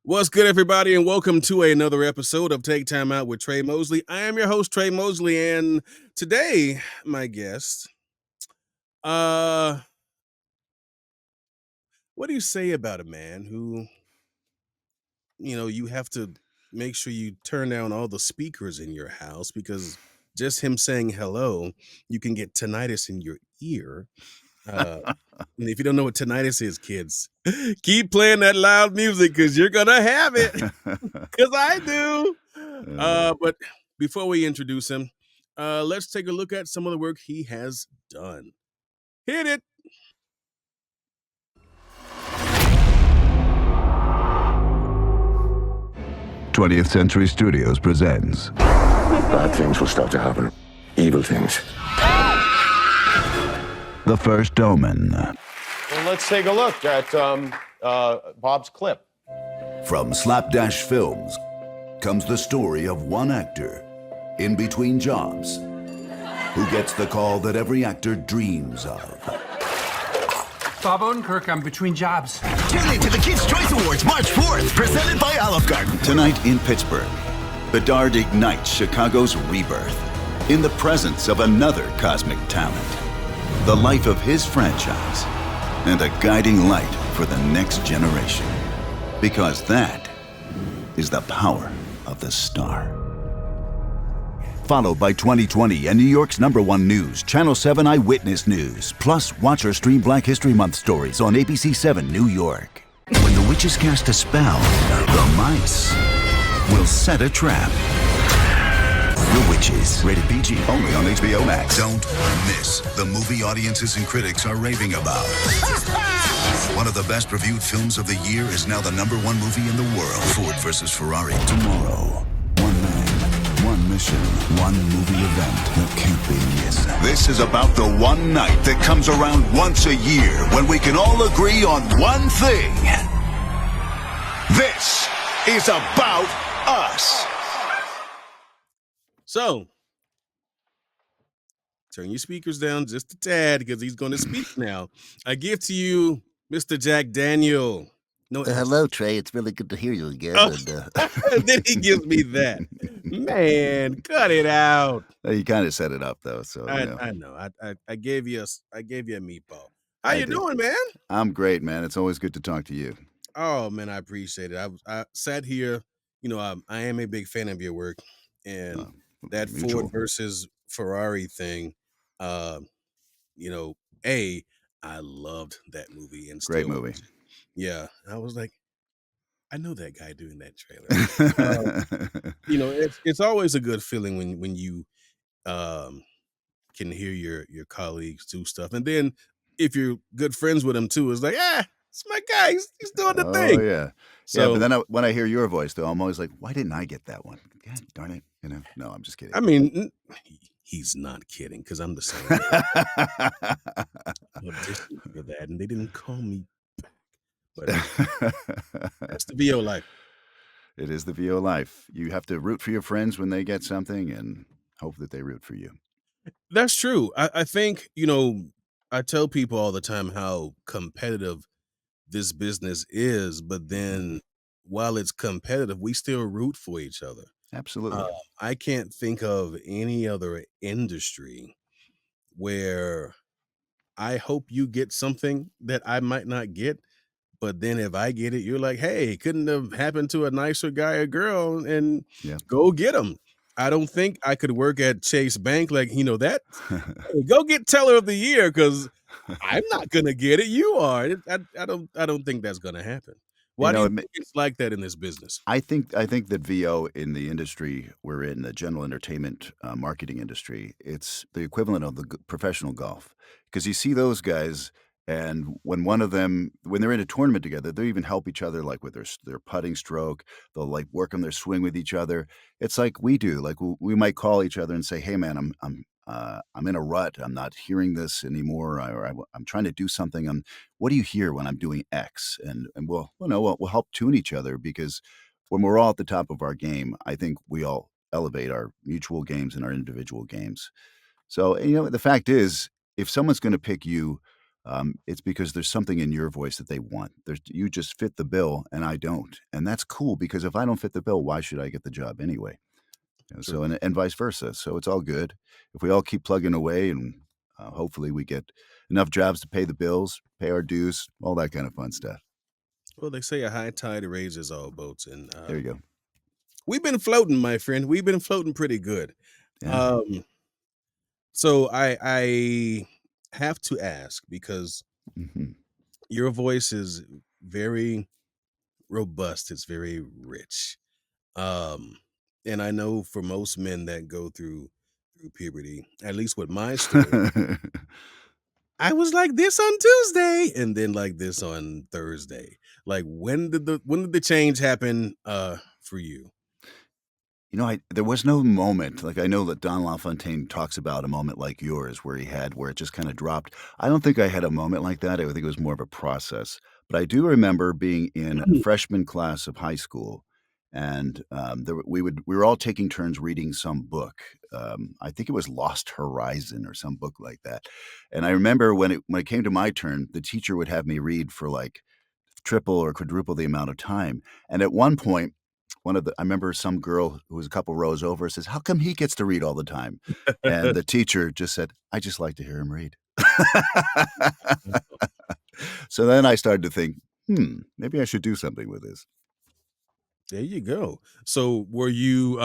What's good, everybody, and welcome to another episode of Take Time Out with Tre Mosley. I am your host, Tre Mosley, and today, my guest, uh, what do you say about a man who, you have to make sure you turn down all the speakers in your house because just him saying hello, you can get tinnitus in your ear. Uh, and if you don't know what tinnitus is, kids, keep playing that loud music because you're gonna have it. Because I do. But before we introduce him, let's take a look at some of the work he has done. Hit it. 20th Century Studios presents Bad things will start to happen. Evil things. The First Omen. Well, let's take a look at Bob's clip. From Slapdash Films comes the story of one actor in between jobs who gets the call that every actor dreams of. Bob Odenkirk, I'm between jobs. Tune in to the Kids' Choice Awards March 4th, presented by Olive Garden. Tonight in Pittsburgh, Bedard ignites Chicago's rebirth in the presence of another cosmic talent, the life of his franchise, and a guiding light for the next generation. Because that is the power of the star. Followed by 2020 and New York's #1 news, Channel 7 Eyewitness News. Plus, watch or stream Black History Month stories on ABC 7 New York. When the witches cast a spell, the mice will set a trap. The Witches. Rated PG. Only on HBO Max. Don't miss the movie audiences and critics are raving about. One of the best reviewed films of the year is now the #1 movie in the world. Ford versus Ferrari. Tomorrow, one man, one mission, one movie event that can't be missed. This is about the one night that comes around once a year when we can all agree on one thing. This is about us. So, turn your speakers down just a tad because he's going to speak now. I give to you Mr. Jack Daniel. No, Hello, Trey. It's really good to hear you again. Oh. And, then he gives me that. Man, cut it out. You kind of set it up, though. So I know. I gave you a meatball. How you did. doing, man? I'm great, man. It's always good to talk to you. Oh man, I appreciate it. I sat here. I am a big fan of your work, and that mutual. Ford versus Ferrari thing. I loved that movie and Great still movie. watch it. Yeah, I was like, I know that guy doing that trailer. It's always a good feeling when you can hear your colleagues do stuff, and then if you're good friends with them too, it's like, it's my guy. He's doing the thing. Oh yeah. So, but then when I hear your voice, though, I'm always like, why didn't I get that one? God darn it. No, I'm just kidding. I mean, he's not kidding because I'm the same. Auditioned for that, and they didn't call me back. But that's the VO life. It is the VO life. You have to root for your friends when they get something and hope that they root for you. That's true. I think, I tell people all the time how competitive this business is, but then while it's competitive, we still root for each other. Absolutely. I can't think of any other industry where I hope you get something that I might not get, but then if I get it, you're like, hey, it couldn't have happened to a nicer guy or girl, and go get them. I don't think I could work at Chase Bank like, that. Hey, go get Teller of the Year because I'm not gonna get it. You are. I don't think that's gonna happen. Why do you think it's like that in this business? I think that VO in the industry we're in, the general entertainment marketing industry, it's the equivalent of the professional golf. Because you see those guys, and when they're in a tournament together, they even help each other, like with their putting stroke. They'll like work on their swing with each other. It's like we do. Like we might call each other and say, "Hey, man, I'm in a rut. I'm not hearing this anymore. I'm trying to do something. What do you hear when I'm doing X?" And we'll help tune each other, because when we're all at the top of our game, I think we all elevate our mutual games and our individual games. So the fact is, if someone's going to pick you It's because there's something in your voice that they want. You just fit the bill, and I don't, and that's cool because if I don't fit the bill, why should I get the job anyway? True. So and vice versa. So it's all good if we all keep plugging away, and hopefully we get enough jobs to pay the bills, pay our dues, all that kind of fun stuff. Well, they say a high tide raises all boats, and There you go. we've been floating, my friend. We've been floating pretty good. Yeah. Um, so I have to ask because Mhm. your voice is very robust. It's very rich. Um, and I know for most men that go through puberty, at least with my story, I was like this on Tuesday and then like this on Thursday. Like when did the change happen for you? There was no moment, like, I know that Don LaFontaine talks about a moment like yours where he had where it just kinda dropped. I don't think I had a moment like that, I think it was more of a process, but I do remember being in freshman class of high school, and, we were all taking turns reading some book. I think it was Lost Horizon or some book like that, and I remember when it came to my turn, the teacher would have me read for, like, triple or quadruple the amount of time, and at one point, I remember some girl who was a couple rows over says, "How come he gets to read all the time?" And the teacher just said, "I just like to hear him read." So then I started to think, maybe I should do something with this." There you go. So were you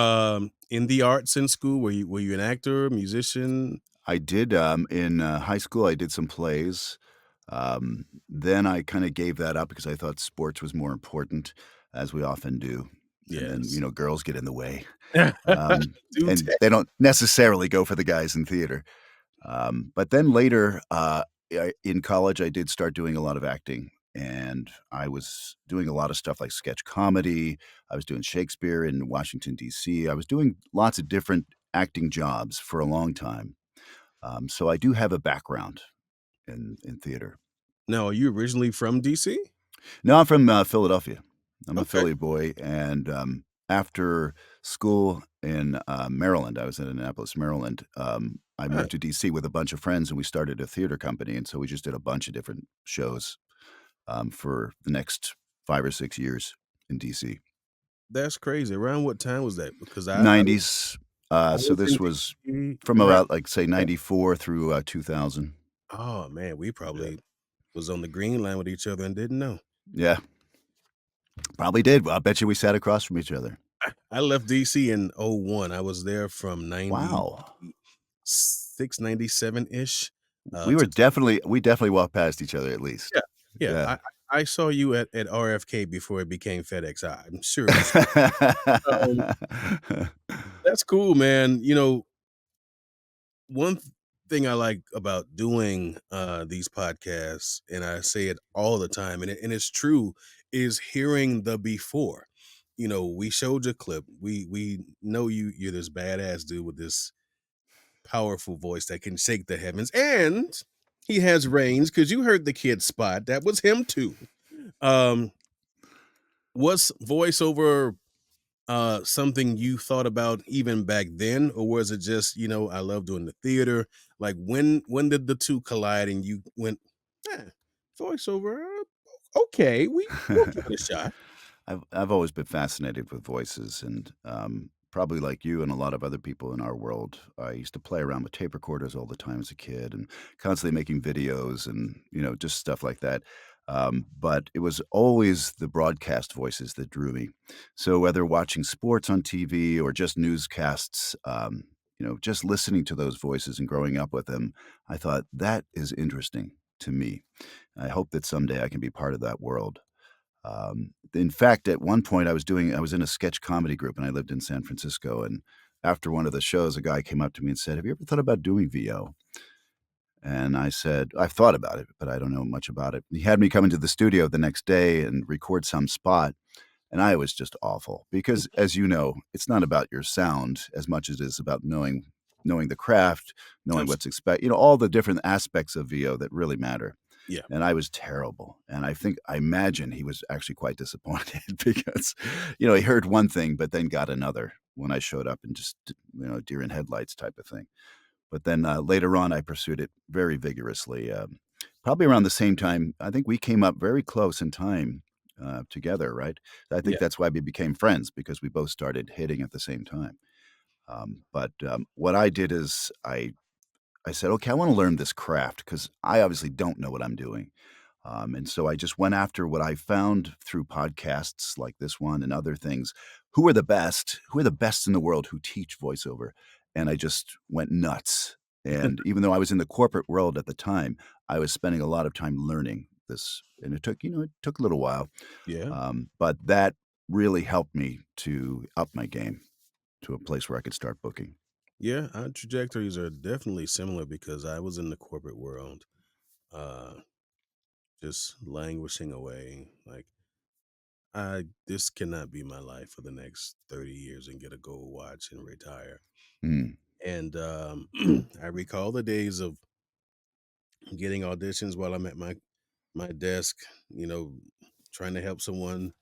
in the arts in school? Were you an actor, musician? I did, in, high school, I did some plays. Then I kinda gave that up because I thought sports was more important, as we often do, and then, Yes. girls get in the way, Do and they don't necessarily go for the guys in theater. But then later, in college, I did start doing a lot of acting, and I was doing a lot of stuff like sketch comedy. I was doing Shakespeare in Washington, D.C. I was doing lots of different acting jobs for a long time. So I do have a background in theater. Now, are you originally from DC? No, I'm from Philadelphia. I'm a Okay. Philly boy, and after school in Maryland, I was in Annapolis, Maryland. I Huh. moved to DC with a bunch of friends, and we started a theater company, and so we just did a bunch of different shows for the next 5 or 6 years in DC. That's crazy. Around what time was that? Because '90s. I So was in this was DC from around about like say that. '94 through 2000. Oh man, we Yeah. probably was on the green line with each other and didn't know. Yeah, probably did. Well, I bet you we sat across from each other. I left DC in '01. I was there from Wow. 96, 97-ish We to definitely walked past each other at least. yeah, yeah. Yeah. I saw you at RFK before it became FedEx. I'm sure we saw. Um, that's cool, man. One thing I like about doing these podcasts, and I say it all the time, and it's true, is hearing the before. We showed you a clip. We know you're this badass dude with this powerful voice that can shake the heavens, and he has range because you heard the kid spot. That was him too. Um, was voiceover something you thought about even back then, or was it just, I love doing the theater? Like when did the two collide and you went, eh, voiceover, okay, we'll give it a shot. I've always been fascinated with voices, and probably like you and a lot of other people in our world, I used to play around with tape recorders all the time as a kid, and constantly making videos, and just stuff like that. But it was always the broadcast voices that drew me. So whether watching sports on TV or just newscasts, just listening to those voices and growing up with them, I thought that is interesting to me. I hope that someday I can be part of that world. In fact, at one point, I was in a sketch comedy group, and I lived in San Francisco, and after one of the shows, a guy came up to me and said, "Have you ever thought about doing VO?" And I said, "I've thought about it, but I don't know much about it." He had me come into the studio the next day and record some spot, and I was just awful because, as you know, it's not about your sound as much as it is about knowing the craft, knowing Abs- what's all the different aspects of VO that really matter. Yeah. And I was terrible, and I imagine he was actually quite disappointed because, he heard one thing, but then got another when I showed up and just, deer in headlights type of thing. But then, later on, I pursued it very vigorously, Probably around the same time. I think we came up very close in time, together, right? I think Yeah. that's why we became friends because we both started hitting at the same time. But what I did is I said, "Okay, I wanna learn this craft because I obviously don't know what I'm doing." And so I just went after what I found through podcasts like this one and other things. Who are the best in the world who teach voiceover? And I just went nuts. And even though I was in the corporate world at the time, I was spending a lot of time learning this. And it took a little while. Yeah. But that really helped me to up my game to a place where I could start booking. Yeah, our trajectories are definitely similar because I was in the corporate world, uh, just languishing away. Like, this cannot be my life for the next 30 years and get a gold watch and retire. Mm. And I recall the days of getting auditions while I'm at my desk, you know, trying to help someone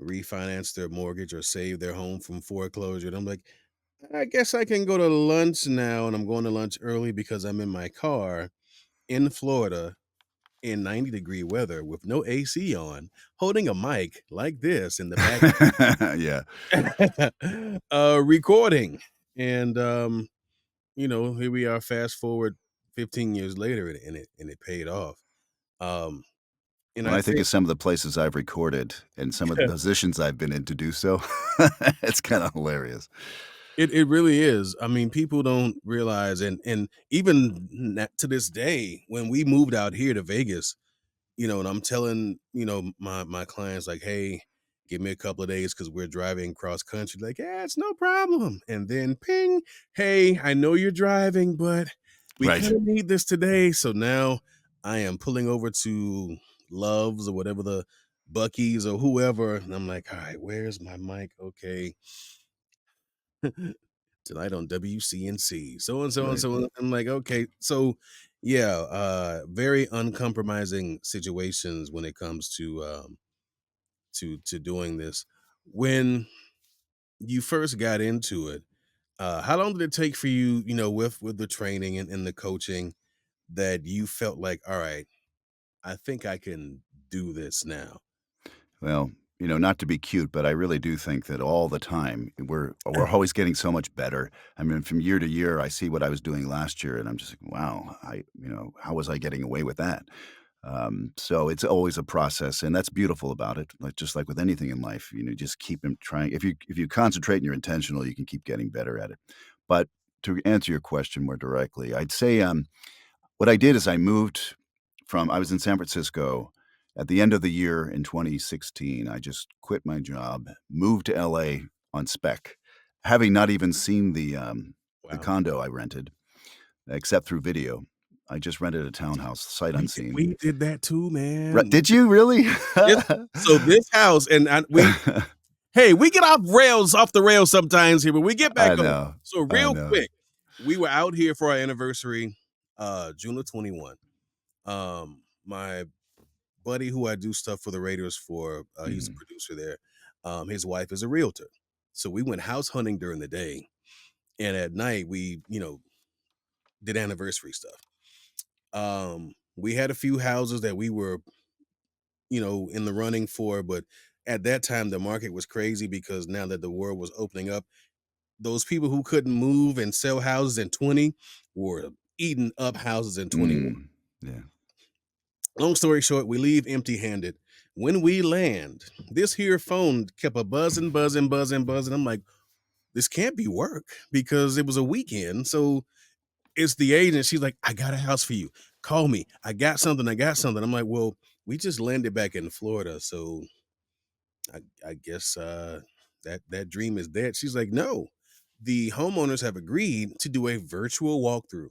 refinance their mortgage or save their home from foreclosure. And I'm like, I guess I can go to lunch now. And I'm going to lunch early because I'm in my car in Florida in 90-degree weather with no AC on, holding a mic like this in the back, Yeah. recording. And here we are, fast forward 15 years later, and it paid off. Um, and When I I think think of some of the places I've recorded and some of the positions I've been in to do so, it's kinda hilarious. it really is. I mean, people don't realize, and even to this day, when we moved out here to Vegas, and I'm telling, my clients like, hey, give me a couple of days because we're driving cross country. Like, yeah, it's no problem. And then ping, hey, I know you're driving, but we Right. kind of need this today. So now I am pulling over to Love's or whatever, the Bucky's or whoever. And I'm like, all right, where's my mic? Okay. Tonight on WCNC. So and so and Right. so. I'm like, okay. So yeah, very uncompromising situations when it comes to doing this. When you first got into it, how long did it take for you, with the training and the coaching, that you felt like, all right, I think I can do this now? Well, not to be cute, but I really do think that all the time we're always getting so much better. I mean, from year to year, I see what I was doing last year, and I'm just like, wow, how was I getting away with that? So it's always a process, and that's beautiful about it. Like just like with anything in life, just keep him trying. If you concentrate and you're intentional, you can keep getting better at it. But to answer your question more directly, I'd say what I did is I was in San Francisco at the end of the year in 2016. I just quit my job, moved to LA on spec, having not even seen the Wow. condo I rented, except through video. I just rented a townhouse, sight unseen. We did that too, man. Did you really? So this house, and we get off the rails sometimes here, but we get I back on. know. So I real know. quick, we were out here for our anniversary, June of 21. My buddy who I do stuff for the Raiders for, he's a Mhm. producer there. His wife is a realtor. So we went house hunting during the day, and at night we, did anniversary stuff. We had a few houses that we were, in the running for, but at that time the market was crazy because now that the world was opening up, those people who couldn't move and sell houses in 20 were eating up houses in 21. Mm. Yeah. Long story short, we leave empty-handed. When we land, this here phone kept a buzzing, buzzing, buzzing, buzzing. I'm like, this can't be work because it was a weekend. So it's the agent. She's like, I got a house for you. Call me. I got something. I got something. I'm like, well, we just landed back in Florida, so I guess that dream is dead. She's like, no, the homeowners have agreed to do a virtual walkthrough.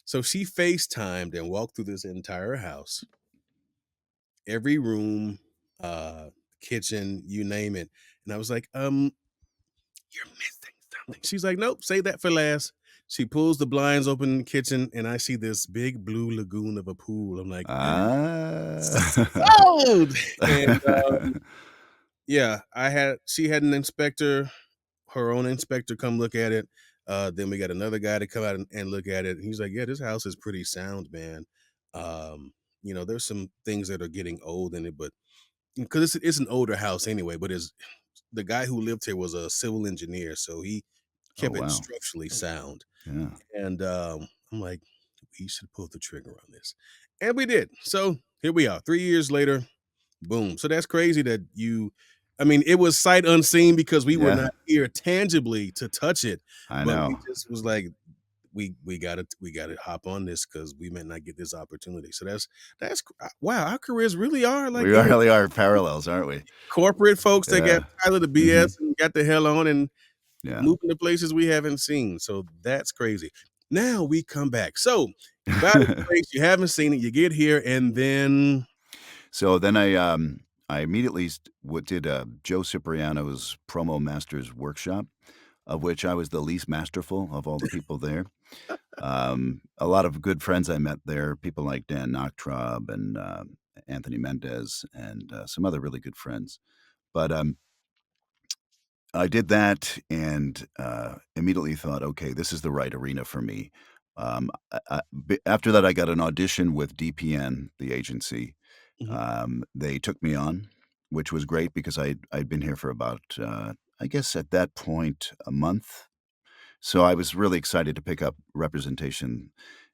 So she FaceTimed and walked through this entire house, every room, kitchen, you name it. And I was like, you're missing something. She's like, nope, save that for last. She pulls the blinds open in the kitchen, and I see this big blue lagoon of a pool. I'm like, Ah. sold. And yeah, she had an inspector, her own inspector, come look at it. Then we got another guy to come out and look at it. And he's like, yeah, this house is pretty sound, man. there's some things that are getting old in it, but because it's an older house anyway, but is the guy who lived here was a civil engineer, so he Oh, kept it wow. structurally sound. Yeah. And I'm like, we should pull the trigger on this. And we did. So here we are, 3 years later, boom. So that's crazy that I mean, it was sight unseen because we were Yeah. not here tangibly to touch it, I but we know. just was like, we gotta hop on this because we may not get this opportunity. So wow, our careers really are like We in really are parallels, aren't we? corporate folks that got Yeah. tired of the Mhm. BS and got the hell on and Yeah. moving to places we haven't seen. So that's crazy. Now we come back. So you buy this place, you haven't seen it, you get here, and then So then I immediately did Joe Cipriano's Promo Masters workshop, of which I was the least masterful of all the people there. A lot of good friends I met there, people like Dan Nachtraub and Anthony Mendez and some other really good friends. But I did that and immediately thought, okay, this is the right arena for me. After that, I got an audition with DPN, the agency. Mhm. They took me on, which was great because I'd been here for about, I guess at that point, a month. So I was really excited to pick up representation.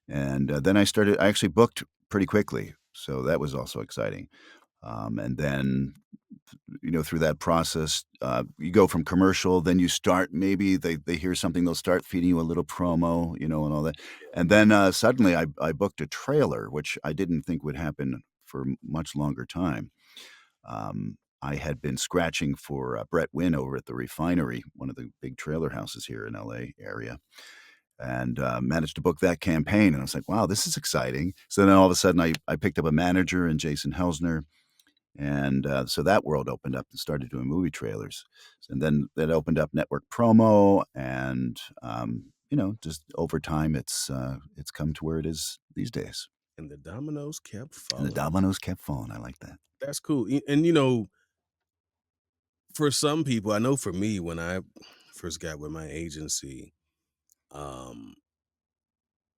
And then I actually booked pretty quickly. So that was also exciting. And then through that process, you go from commercial, then you start maybe they hear something, they'll start feeding you a little promo, and all that. And then suddenly I booked a trailer, which I didn't think would happen for much longer time. I had been scratching for Brett Wynn over at the Refinery, one of the big trailer houses here in LA area, and managed to book that campaign. And I was like, wow, this is exciting. So then all of a sudden I picked up a manager in Jason Helsner, and so that world opened up and started doing movie trailers. And then that opened up network promo, and just over time, it's come to where it is these days. and the dominoes kept And the falling. dominoes kept falling. I like that. That's cool. And for some people, I know for me, when I first got with my agency, um,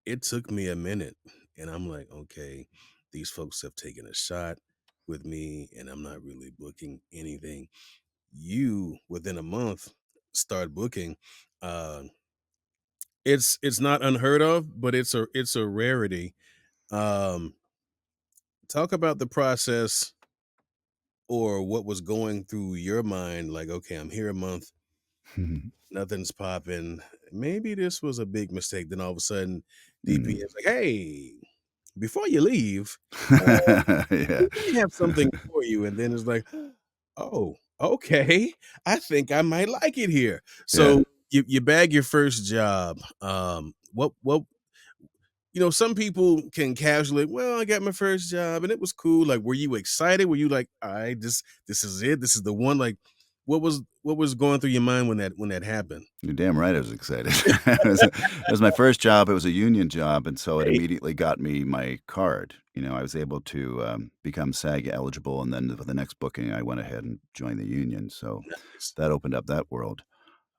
it took me a minute. And I'm like, okay, these folks have taken a shot with me, and I'm not really booking anything. You, within a month, start booking. Uh, it's not unheard of, but it's a rarity. Um, Talk about the process or what was going through your mind. Like, okay, I'm here a month, nothing's popping. Maybe this was a big mistake. Then all of a sudden, DP Mhm. is like, hey, before you leave, Yeah. we may have something for you. And then it's like, oh, okay. I think I might like it here. Yeah. So you bag your first job. What some people can casually, well, I got my first job and it was cool. Like, were you excited? Were you like, all right, this is it, this is the one? Like, what was going through your mind when that happened? You're damn right I was excited. It was my first job, it was a union job, and so it Hey, immediately got me my card. I was able to, become SAG eligible, and then for the next booking, I went ahead and joined the union, so nice. that opened up that world.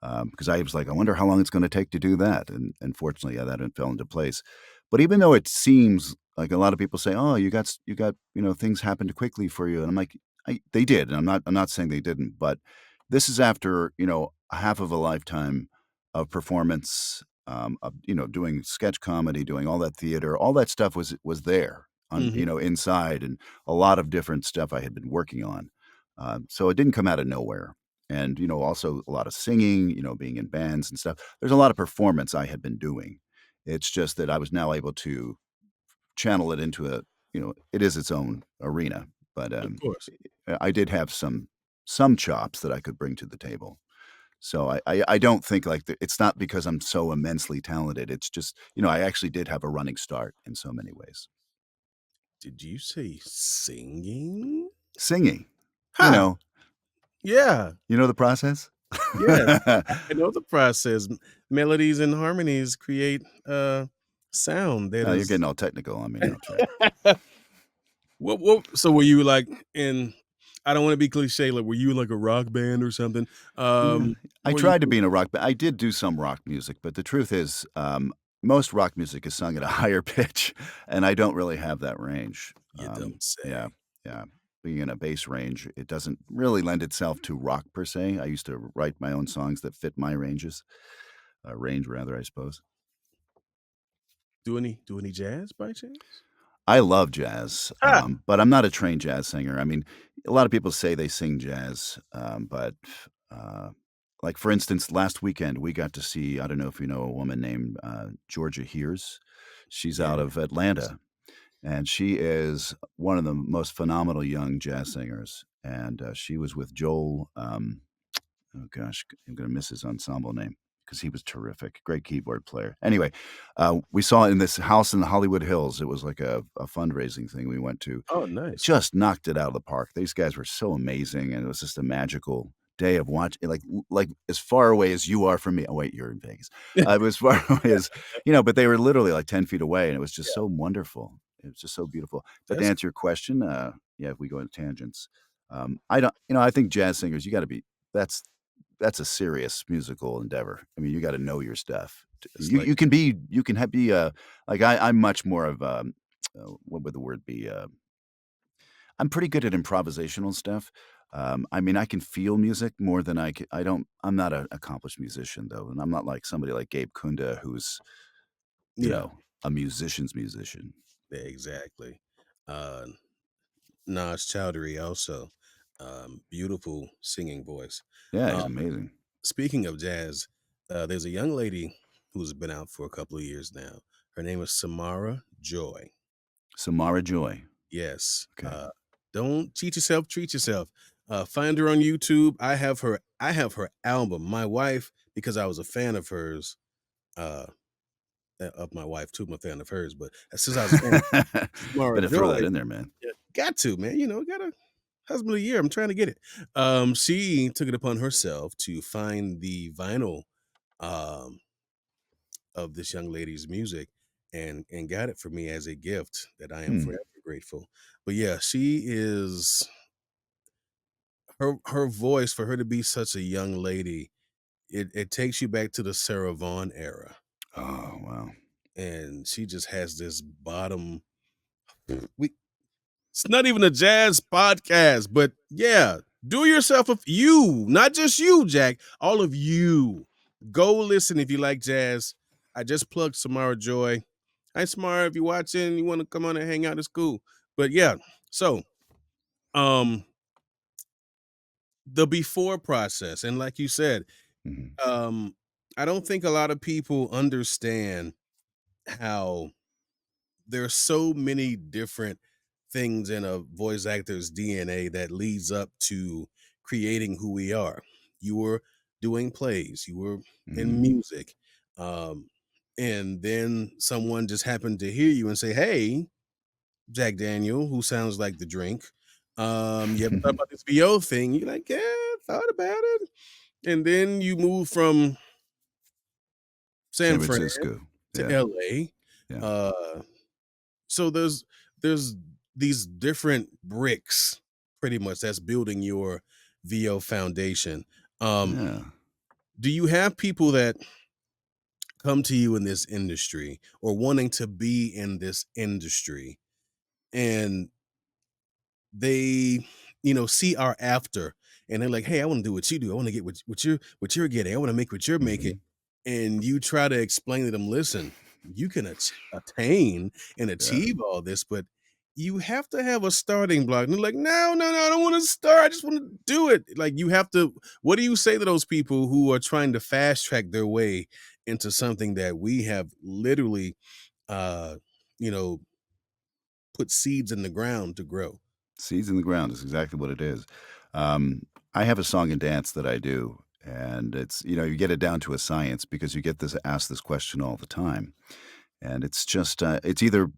Because I was like, "I wonder how long it's gonna take to do that," and fortunately, yeah, that fell into place. But even though it seems like a lot of people say, "Oh, you got, things happened quickly for you," and I'm like, they did, and I'm not saying they didn't, but this is after, a half of a lifetime of performance, of, doing sketch comedy, doing all that theater, all that stuff was there on, Mhm. inside, and a lot of different stuff I had been working on. So it didn't come out of nowhere. And, also a lot of singing, being in bands and stuff. There's a lot of performance I had been doing. It's just that I was now able to channel it into it is its own arena. But Of course. I did have some chops that I could bring to the table. So I don't think like it's not because I'm so immensely talented. It's just, I actually did have a running start in so many ways. Did you say singing? Singing, you Ha! know, Yeah. you know the process? Yes. I know the process. Melodies and harmonies create sound that Oh, you're is getting all technical on me now, Trey. so were you like in, I don't want to be cliche, like were you like a rock band or something? Yeah, I Were you tried to be in a rock band. I did do some rock music, but the truth is, most rock music is sung at a higher pitch, and I don't really have that range. You don't Yeah, say. yeah. Being in a bass range, it doesn't really lend itself to rock per se. I used to write my own songs that fit my range rather, I suppose. Do any jazz by chance? I love jazz, Ah! but I'm not a trained jazz singer. I mean, a lot of people say they sing jazz, but, uh, like, for instance, last weekend, we got to see I don't know if you know a woman named, Georgia Hears. She's Yeah. out of Atlanta, and she is one of the most phenomenal young jazz singers, and, she was with Joel, oh gosh, I'm gonna miss his ensemble name because he was terrific, great keyboard player. Anyway, we saw it in this house in the Hollywood Hills. It was like a fundraising thing we went to. Oh, nice. Just knocked it out of the park. These guys were so amazing, and it was just a magical day of watching. Like, as far away as you are from me oh, wait, you're in Vegas. It was far away as but they were literally, like, 10 feet away, and it was just Yeah, so wonderful. It was just so beautiful. But to that's answer your question, yeah, if we go into tangents, I don't I think jazz singers, you gotta be that's that's a serious musical endeavor. I mean, you gotta know your stuff. T it's like you can ha be, like, I'm much more of, what would the word be? I'm pretty good at improvisational stuff. I mean, I can feel music more than I'm not an accomplished musician, though, and I'm not like somebody like Gabe Kunda who's, yeah, a musician's musician. yeah, exactly. Uh, Nas Chowdhury also, beautiful singing voice. Yeah, Uh, he's amazing. Speaking of jazz, there's a young lady who's been out for a couple of years now. Her name is Samara Joy. Samara Joy. Yes. Okay. Don't cheat yourself, treat yourself. Find her on YouTube. I have her album. My wife, because I was a fan of hers, uh, of my wife too, I'm a fan of hers, but since I was a fan of Samara Better throw that Joy, in there, man. yeah, got to, man. Got a husband of the year. I'm trying to get it. She took it upon herself to find the vinyl um of this young lady's music and got it for me as a gift that I am Hmm. forever grateful. But yeah, she is her voice for her to be such a young lady, it takes you back to the Sarah Vaughan era. Oh, wow. And she just has this bottom we it's not even a jazz podcast, but yeah, do yourself not just you, Jack, all of you. Go listen if you like jazz. I just plugged Samara Joy. Hi, Samara, if you're watching, you want to come on and hang out, it's cool. But yeah, so um the before process, and like you said, Mhm. um, I don't think a lot of people understand how there's so many different things in a voice actor's DNA that leads up to creating who we are. You were doing plays, you were in Mhm. music, um, and then someone just happened to hear you and say, "Hey, Jack Daniel, who sounds like the drink, you ever thought about this VO thing?" You're like, "Yeah, thought about it." And then you move from San San Fran Francisco. to Yeah, LA. yeah. Uh, so there's these different bricks pretty much that's building your VO foundation. Um, Yeah. do you have people that come to you in this industry or wanting to be in this industry and they see our after and they're like, hey, I want to do what you do, I want to get what you're getting, I want to make what you're making, Mhm. and you try to explain to them, listen, you can attain and Yeah. achieve all this, but you have to have a starting block. And they're like, no, no, no, I don't want to start, I just want to do it. Like, you have to. What do you say to those people who are trying to fast track their way into something that we have literally uh you know put seeds in the ground to grow? Seeds in the ground is exactly what it is. Um, I have a song and dance that I do, and it's you get it down to a science because you get this asked this question all the time, and it's just it's either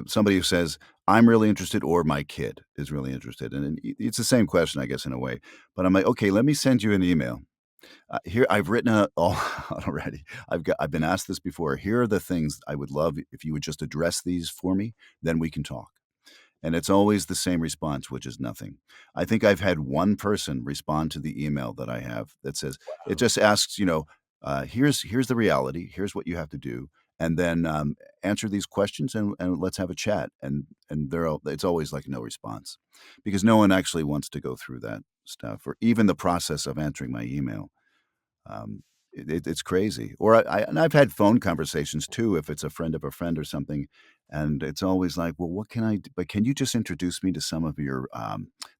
somebody who says I'm really interested or my kid is really interested, and it's the same question, I guess, in a way. But I'm like, okay, let me send you an email. Here, I've written all out already. I've been asked this before. Here are the things I would love if you would just address these for me. Then we can talk. And it's always the same response, which is nothing. I think I've had one person respond to the email that I have that says it Wow. just asks, here's the reality, here's what you have to do, and then answer these questions and let's have a chat. And it's always like no response because no one actually wants to go through that stuff or even the process of answering my email. Um, it's crazy. Or and I've had phone conversations too, if it's a friend of a friend or something, and it's always like, well, what can I do? But can you just introduce me to some of your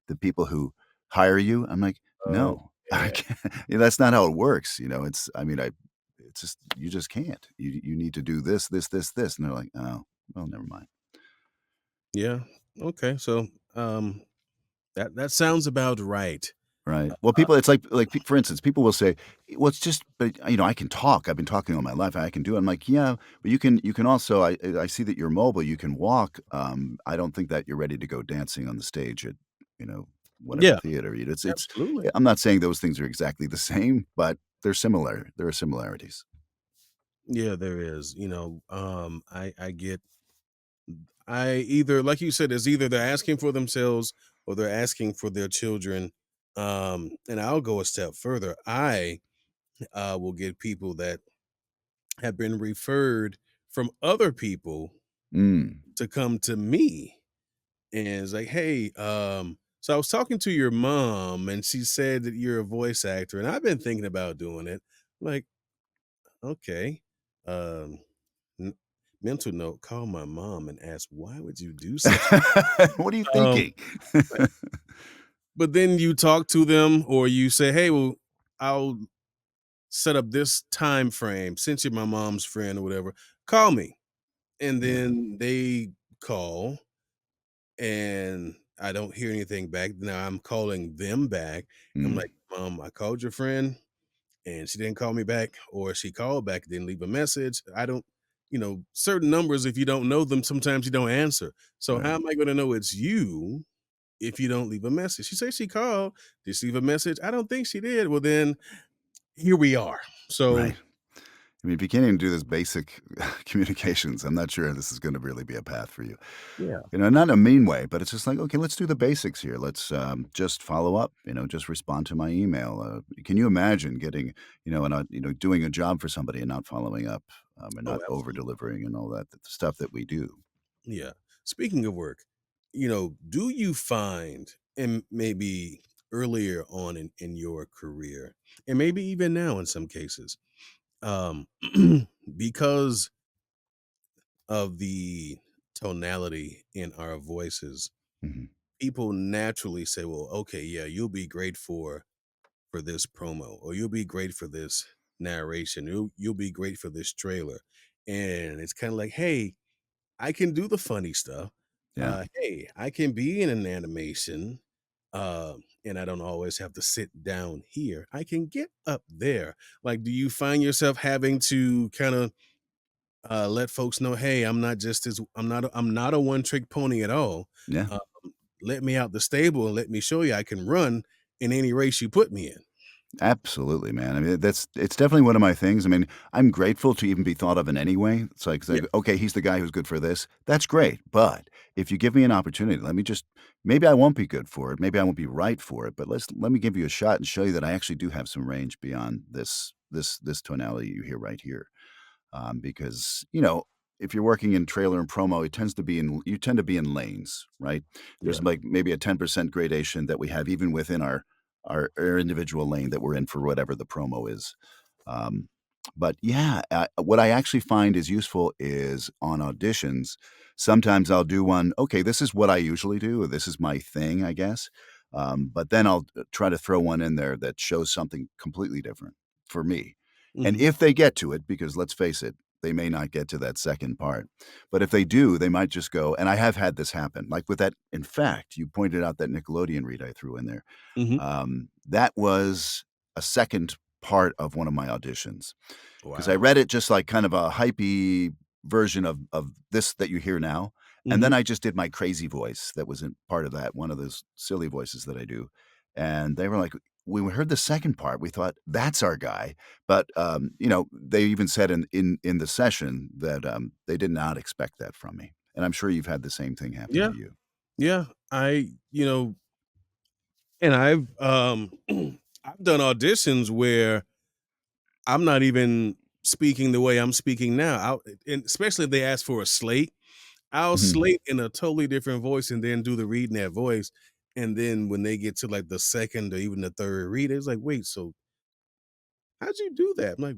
the people who hire you? I'm like, Oh, no, I yeah. can't. That's not how it works. It's I mean, it's just you just can't. You need to do this, this, this, this, and they're like, oh, well, never mind. Yeah. Okay. So, that sounds about right. Right. Well, people it's like, p for instance, people will say, "Well, it's just but, I can talk. I've been talking all my life. I can do it." I'm like, "Yeah, but you can also I see that you're mobile. You can walk. I don't think that you're ready to go dancing on the stage at, you know, whatever Yeah, theater." It's absolutely. I'm not saying those things are exactly the same, but they're similar. There are similarities. Yeah, there is. I either, like you said, it's either they're asking for themselves or they're asking for their children. And I'll go a step further. I will get people that have been referred from other people Mm. to come to me. And it's like, hey, so I was talking to your mom and she said that you're a voice actor, and I've been thinking about doing it. Like, okay. Um, n- Mental note, call my mom and ask, why would you do such What are you um thinking? but then you talk to them or you say, hey, well, I'll set up this time frame since you're my mom's friend or whatever. Call me. And Yeah. then they call and I don't hear anything back. Now I'm calling them back. I'm Mm. like, Mom, I called your friend and she didn't call me back, or she called back, didn't leave a message. I don't, certain numbers, if you don't know them, sometimes you don't answer. So how Right. am I going to know it's you if you don't leave a message? She says she called. Did she leave a message? I don't think she did. Well, then here we are. So Right. I mean, beginning to do this basic communications, I'm not sure this is gonna really be a path for you. yeah. Not in a mean way, but it's just like, "Okay, let's do the basics here. Let's, just follow up, just respond to my email." Can you imagine getting, and not doing a job for somebody and not following up, and Oh, not absolutely. over-delivering and all that, the stuff that we do? Yeah. Speaking of work, do you find, and maybe earlier on in your career, and maybe even now in some cases, um, because of the tonality in our voices, Mhm. people naturally say, "Well, okay, yeah, you'll be great for this promo, or you'll be great for this narration, you'll be great for this trailer," and it's kind of like, "Hey, I can do the funny stuff. Yeah. Hey, I can be in an animation, and I don't always have to sit down here. I can get up there." Like, do you find yourself having to kind of let folks know, "Hey, I'm not a one trick pony at all. Yeah. Um, Let me out the stable and let me show you I can run in any race you put me in." Absolutely, man. I mean, it's definitely one of my things. I mean, I'm grateful to even be thought of in any way. It's like, Yeah. okay, he's the guy who's good for this. That's great. But if you give me an opportunity, maybe I won't be good for it. Maybe I won't be right for it. But let me give you a shot and show you that I actually do have some range beyond this tonality you hear right here. Because if you're working in trailer and promo, you tend to be in lanes, right? Yeah. There's like maybe a 10% gradation that we have even within our individual lane that we're in for whatever the promo is. Um, but yeah, what I actually find is useful is on auditions. Sometimes I'll do one. Okay, this is what I usually do. Or this is my thing, I guess. But then I'll try to throw one in there that shows something completely different for me. And Hmm. if they get to it, because let's face it, they may not get to that second part. But if they do, they might just go. And I have had this happen. Like with that. In fact, you pointed out that Nickelodeon read I threw in there. Hmm. That was a second part of one of my auditions because I Wow. read it just like kind of a hypey version of this that you hear now, and Hmm. then I just did my crazy voice that wasn't part of that, one of those silly voices that I do, and they were like, "When we heard the second part, we thought, 'That's our guy,' but, they even said in the session that, they did not expect that from me, and I'm sure you've had the same thing happen Yeah. to you." Yeah. And I've I've done auditions where I'm not even speaking the way I'm speaking now, and especially if they ask for a slate, I'll Mhm. slate in a totally different voice and then do the read in that voice. And then when they get to like the second or even the third read, it's like, wait, so how'd you do that? I'm like,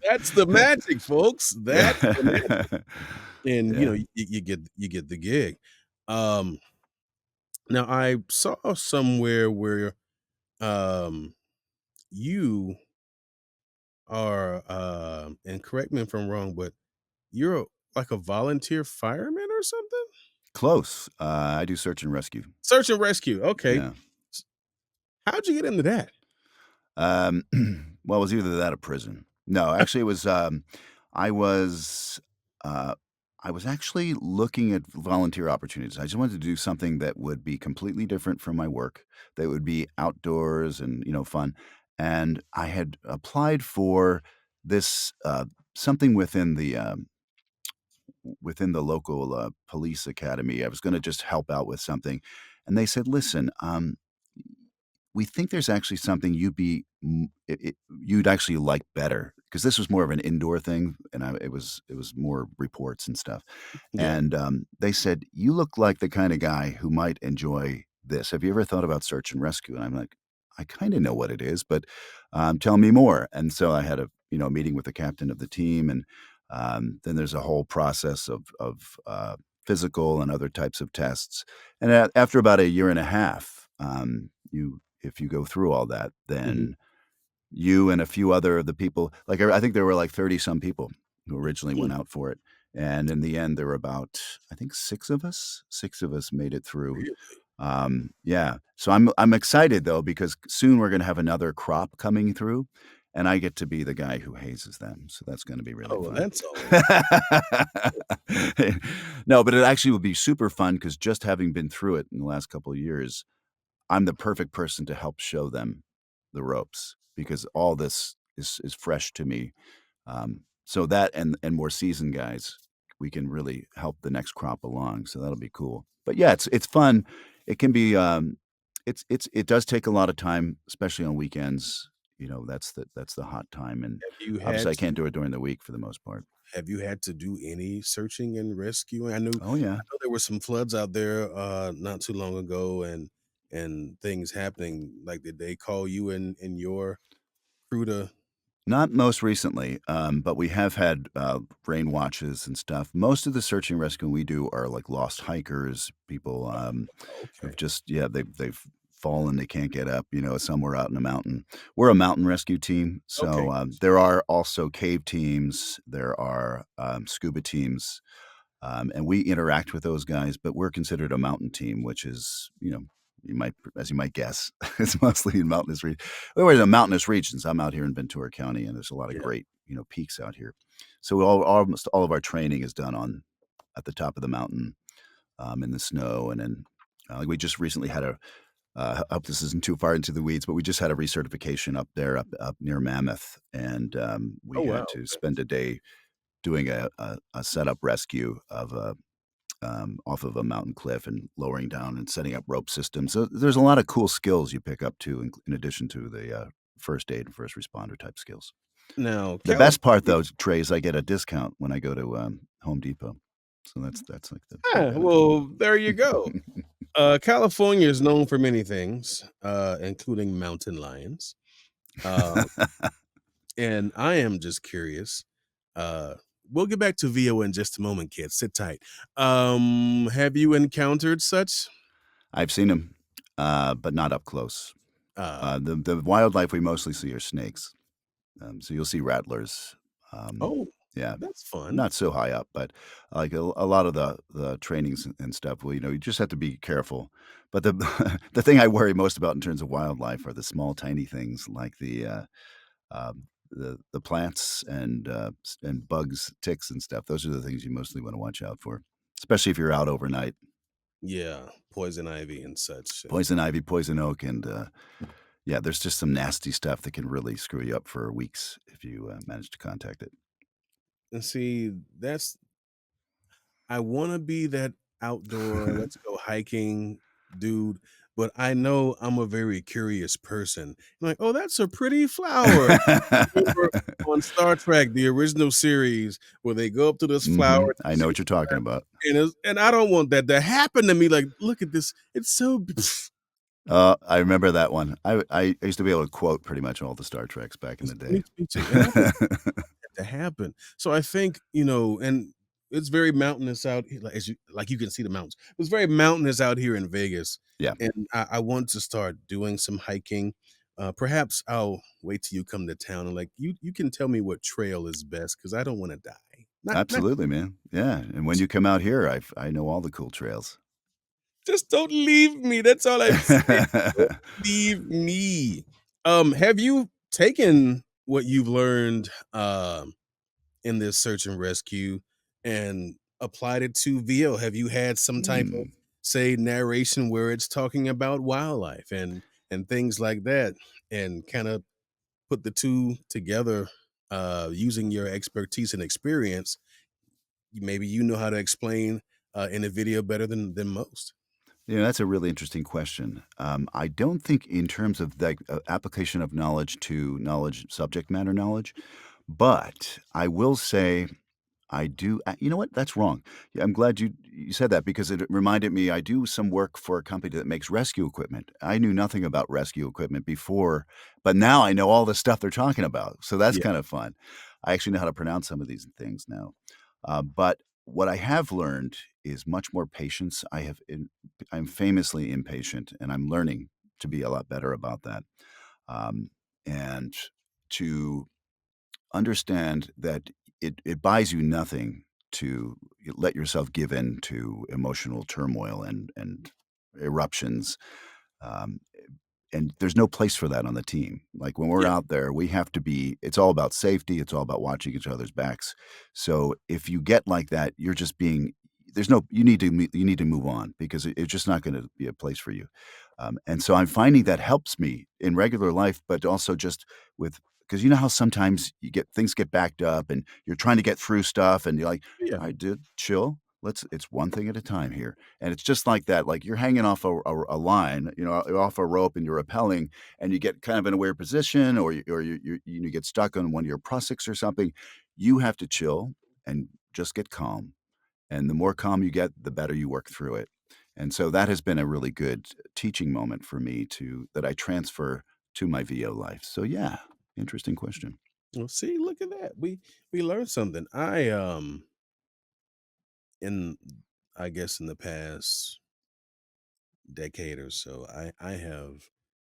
that's the magic, folks. That's the magic. And Yeah. you get the gig. Um, Now I saw somewhere where um you are and correct me if I'm wrong, but you're like a volunteer fireman or something? Close. I do search and rescue. Search and rescue. Okay. Yeah. S- How'd you get into that? Um, well, it was either that or prison. No, actually, it was. I was. Uh, I was actually looking at volunteer opportunities. I just wanted to do something that would be completely different from my work. That would be outdoors and fun. And I had applied for this something within the local police academy. I was going to just help out with something, and they said, "Listen, we think there's actually something you'd actually like better because this was more of an indoor thing, and it was more reports and stuff. Yeah. And they said you look like the kind of guy who might enjoy this. Have you ever thought about search and rescue? And I'm like, I kind of know what it is, but tell me more. And so I had a meeting with the captain of the team, and then there's a whole process of physical and other types of tests. And after about a year and a half, you if you go through all that, Mhm. then you and a few other of the people, like, I think there were like 30 some people who originally Hmm. went out for it. And in the end, there were about, I think, 6 of us. 6 of us made it through. Really? Yeah. So I'm excited though because soon we're gonna have another crop coming through, and I get to be the guy who hazes them. So that's gonna be really Oh, well, fun. that's always No, but it actually would be super fun because just having been through it in the last couple of years, I'm the perfect person to help show them the ropes because all this is fresh to me. So that and more seasoned guys, we can really help the next crop along. So that'll be cool. But yeah, it's fun. It can be it does take a lot of time, especially on weekends. That's the hot time, and have you obviously had I to can't do it during the week for the most part. have you had to do any searching and rescuing? Oh I yeah. know there were some floods out there not too long ago and things happening. Like did they call you and your crew to Not most recently, but we have had rain watches and stuff. Most of the search and rescue we do are like lost hikers, people okay. who've just they've fallen, they can't get up, somewhere out in a mountain. We're a mountain rescue team, so Okay. there are also cave teams, there are scuba teams, and we interact with those guys. But we're considered a mountain team, which is as you might guess, it's mostly in we're in the mountainous regions. I'm out here in Ventura County, and there's a lot of Yeah. great peaks out here. So almost all of our training is done on at the top of the mountain in the snow, and then like we just recently had a I hope this isn't too far into the weeds, but we just had a recertification up there, up near Mammoth, and Oh, we wow. had to Okay. spend a day doing a setup rescue of a off of a mountain cliff and lowering down and setting up rope systems. So there's a lot of cool skills you pick up too, in addition to the first aid and first responder type skills. Now, The best part, California though, Trey, is I get a discount when I go to Home Depot. So that's like the big benefit. well, there you go. California is known for many things, including mountain lions. Uh, and I am just curious. Uh, we'll get back to VO in just a moment, kids. Sit tight. Have you encountered such? I've seen them, but not up close. Uh, The wildlife we mostly see are snakes. So you'll see rattlers. Um, oh, yeah, that's fun. not so high up, but like a lot of the trainings and stuff. Well, you just have to be careful. But the the thing I worry most about in terms of wildlife are the small, tiny things like the plants and bugs, ticks, and stuff. Those are the things you mostly want to watch out for, especially if you're out overnight. Yeah, poison ivy and such. And Poison ivy, poison oak, and yeah, there's just some nasty stuff that can really screw you up for weeks if you manage to contact it. see, I want to be that outdoor, let's go hiking dude, but I know I'm a very curious person. I'm like, "Oh, that's a pretty flower." Remember on Star Trek, the original series, where they go up to this flower Mhm. to I know see what you're talking about. and I don't want that to happen to me, like, "Look at this, it's so b" I remember that one. I used to be able to quote pretty much all the Star Treks back in the Me day. me too, and I don't want that to happen. So I think, and it's very mountainous out here, like, as you can see the mountains. It's very mountainous out here in Vegas, Yeah, and I want to start doing some hiking. Perhaps I'll wait till you come to town and, like, you can tell me what trail is best because I don't wanna die. Not absolutely, man. Yeah, and when you come out here, I know all the cool trails. just don't leave me, that's all I'm saying. Don't leave me. Have you taken what you've learned, in this search and rescue and applied it to VO? Have you had some type of, Mm. say, narration where it's talking about wildlife and things like that, and kinda put the 2 together, using your expertise and experience? Maybe you know how to explain, in a video better than most. That's a really interesting question. I don't think in terms of the application of knowledge to knowledge, subject matter knowledge, but I will say I do. You know what? That's wrong. Yeah, I'm glad you said that because it reminded me. I do some work for a company that makes rescue equipment. I knew nothing about rescue equipment before, but now I know all the stuff they're talking about. So that's Yeah, kind of fun. I actually know how to pronounce some of these things now. But what I have learned is much more patience. I'm famously impatient, and I'm learning to be a lot better about that. Um, and to understand that it buys you nothing to let yourself give in to emotional turmoil and eruptions. Um, and there's no place for that on the team. Like when we're yeah, out there, we have to be it's all about safety, it's all about watching each other's backs. So if you get like that, you're just being there's no you need to move on because it's just not going to be a place for you. And so I'm finding that helps me in regular life, but also just with because you know how sometimes you get things get backed up and you're trying to get through stuff and you're like, yeah. all right, dude, chill. It's one thing at a time here. And it's just like that. Like you're hanging off a line, off a rope and you're rappelling and you get kind of in a weird position or you get stuck on one of your prussics or something. You have to chill and just get calm. And the more calm you get, the better you work through it. And so that has been a really good teaching moment for me to that I transfer to my VO life. So yeah, interesting question. Well, see, look at that. We learned something. In I guess in the past decade or so, I have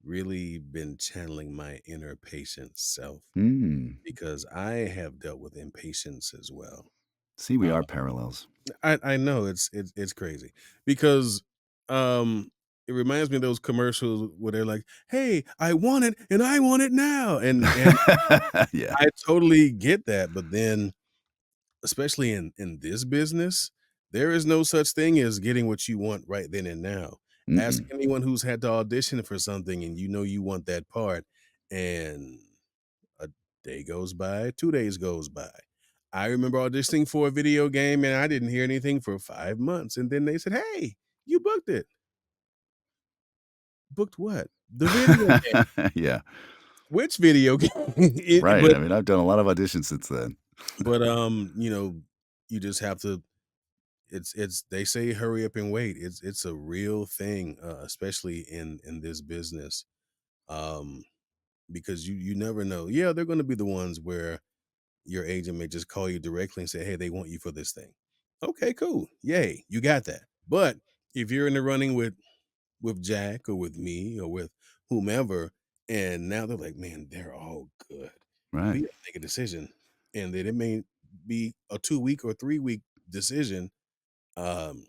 really been channeling my inner patient self Mm. because I have dealt with impatience as well. See, we Uh, are parallels. I know it's crazy because um it reminds me of those commercials where they're like, "Hey, I want it and I want it now," and Yeah. I totally get that, but then especially in this business, there is no such thing as getting what you want right then and now. Ask Mm-mm. anyone who's had to audition for something and you know you want that part, and a day goes by, 2 days goes by. I remember auditioning for a video game and I didn't hear anything for 5 months, and then they said, "Hey, you booked it." "Booked what?" "The video game." Yeah. "Which video game?" It Right. I mean, I've done a lot of auditions since then. but, you just have to it's they say hurry up and wait. It's a real thing, especially in this business. Um, because you never know. Yeah, they're gonna be the ones where your agent may just call you directly and say, "Hey, they want you for this thing." Okay, cool. Yay, you got that. But if you're in the running with Jack or with me or with whomever, and now they're like, "Man, they're all good. Right. We gotta make a decision." And then it may be a 2-week or 3-week decision. um,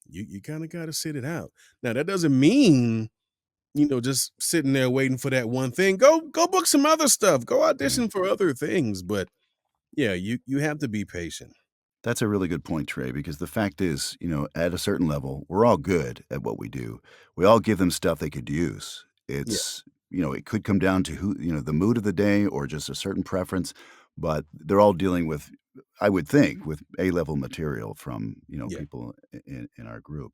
you kinda gotta sit it out. Now that doesn't mean, just sitting there waiting for that one thing. Go book some other stuff. Go Right. audition for other things, but yeah, you have to be patient. That's a really good point, Trey, because the fact is, at a certain level, we're all good at what we do. We all give them stuff they could use. Yeah, It could come down to the mood of the day or just a certain preference, but they're all dealing with, I would think, with A-level material from, yeah. people in our group.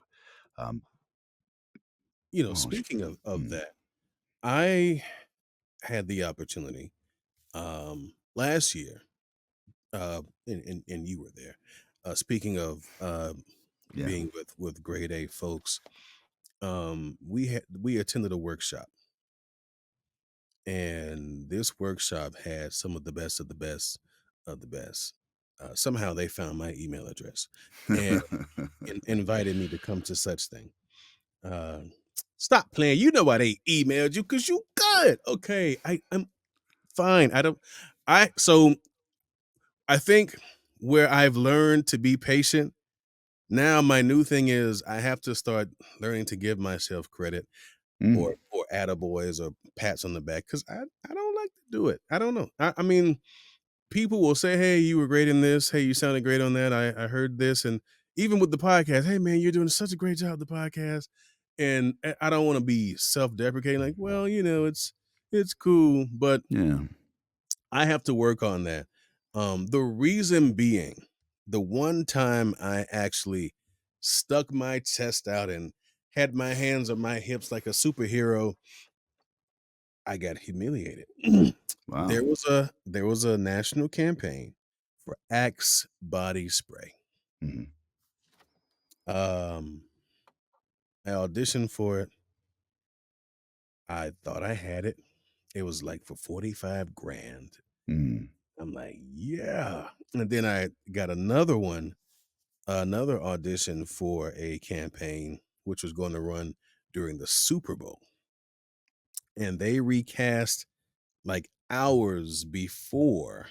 Um, Oh, speaking of mm, that, I had the opportunity last year, and you were there. Speaking of yeah. being with grade A folks, we attended a workshop, and this workshop had some of the best of the best of the best. Somehow they found my email address and invited me to come to such thing. Uh, Stop playing. You know why they emailed you because you good. Okay, I'm fine. So I think where I've learned to be patient now, my new thing is I have to start learning to give myself credit Mm, or attaboys or pats on the back because I don't like to do it. I don't know. I mean, people will say, "Hey, you were great in this. Hey, you sounded great on that. I heard this." And even with the podcast, "Hey, man, you're doing such a great job with the podcast." And I don't want to be self-deprecating, like, well, it's cool, but yeah. I have to work on that. The reason being, the one time I actually stuck my chest out and had my hands on my hips like a superhero, I got humiliated. Wow. There was a national campaign for Axe body spray. Mhm. Um, I auditioned for it. I thought I had it. It was like for 45 grand. Mm, I'm like, yeah. And then I got another audition for a campaign which was going to run during the Super Bowl. And they recast like hours before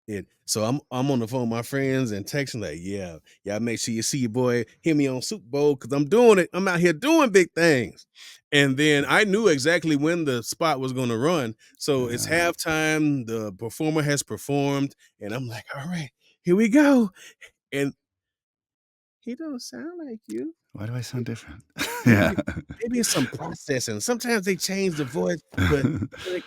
it. So I'm on the phone with my friends and texting like, yeah, y'all make sure you see your boy, hear me on Super Bowl because I'm doing it. I'm out here doing big things. And then I knew exactly when the spot was going to run. So it's yeah. halftime. The performer has performed, and I'm like, all right, here we go. And he don't sound like you. Why do I sound different? Yeah. Maybe maybe it's some processing. Sometimes they change the voice, but like,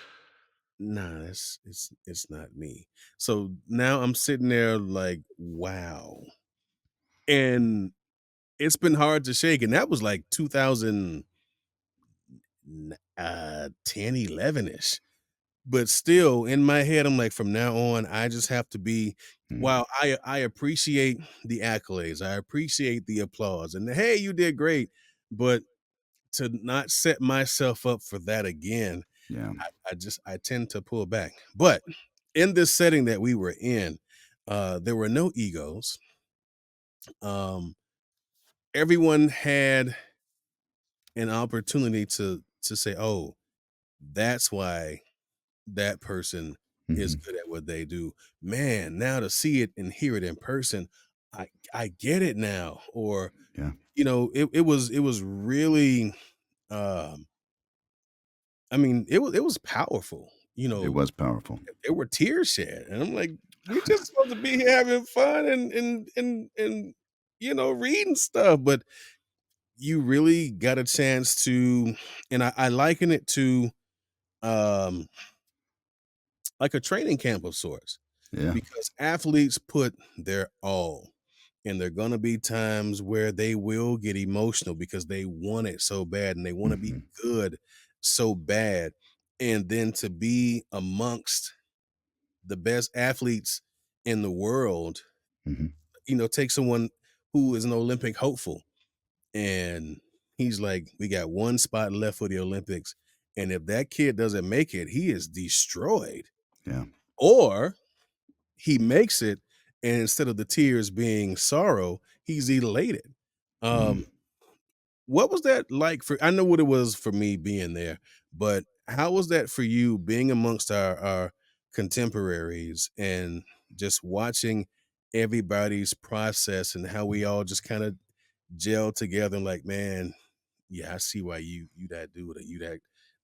nah, it's not me. So now I'm sitting there like, wow. And it's been hard to shake. And that was like 2000 10, 11-ish. But still in my head, I'm like, from now on, I just have to be Mm, while I appreciate the accolades, I appreciate the applause, and hey, you did great. But to not set myself up for that again, yeah. I tend to pull back. But in this setting that we were in, there were no egos. Um, Everyone had an opportunity to say, "Oh, that's why that person is Mhm. good at what they do." Man, now to see it and hear it in person, I get it now. Or, Yeah. it was really, um, I mean, it was powerful. It was powerful. There were tears shed, and I'm like, "We just supposed to be here having fun and reading stuff," but you really got a chance to, and I liken it to, um, like a training camp of sorts, Yeah. because athletes put their all, and there gonna be times where they will get emotional because they want it so bad, and they wanna be Mhm. good so bad, and then to be amongst the best athletes in the world, Mhm. take someone who is an Olympic hopeful, and he's like, "We got one spot left for the Olympics, and if that kid doesn't make it, he is destroyed." Yeah. Or he makes it, and instead of the tears being sorrow, he's elated. Mm. Um, what was that like for I know what it was for me being there, but how was that for you being amongst our contemporaries and just watching everybody's process and how we all just kind of gel together and like, man, yeah, I see why you that dude or you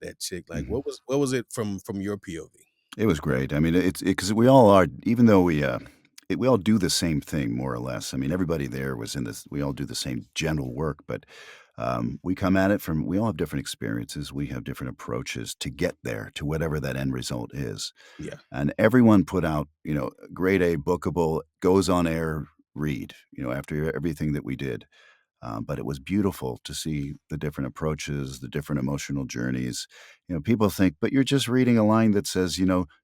that chick. Like, Mhm. what was it from your POV? It was great. I mean, it's because we all are, even though we all do the same thing more or less. I mean, everybody there was in this. We all do the same general work, but we come at it from. We all have different experiences. We have different approaches to get there to whatever that end result is. Yeah. And everyone put out, grade A, bookable, goes on air read. After everything that we did. But it was beautiful to see the different approaches, the different emotional journeys. People think, but you're just reading a line that says,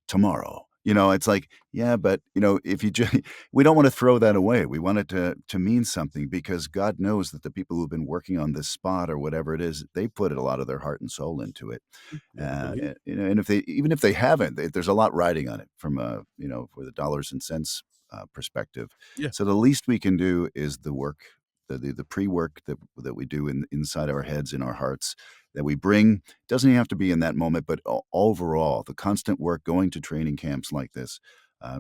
tomorrow. It's like, yeah, but if you just, we don't want to throw that away. We want it to mean something because God knows that the people who've been working on this spot or whatever it is, they put a lot of their heart and soul into it. Better believe. And even if they haven't, there's a lot riding on it from for the dollars and cents perspective. Yeah. So the least we can do is the work, the pre-work that we do inside our heads, in our hearts, that we bring. Doesn't even have to be in that moment, but overall, the constant work, going to training camps like this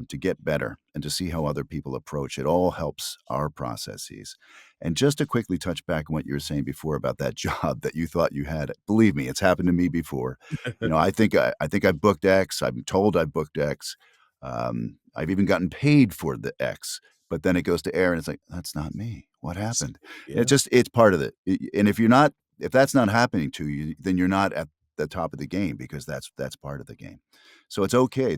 to get better and to see how other people approach it, all helps our processes. And just to quickly touch back on what you were saying before about that job that you thought you had, believe me, it's happened to me before. I think I've booked X. I'm told I've booked X. I've even gotten paid for the X, but then it goes to air and it's like, that's not me. What happened? Yeah. It's part of it. And if that's not happening to you, then you're not at the top of the game because that's part of the game. So it's okay.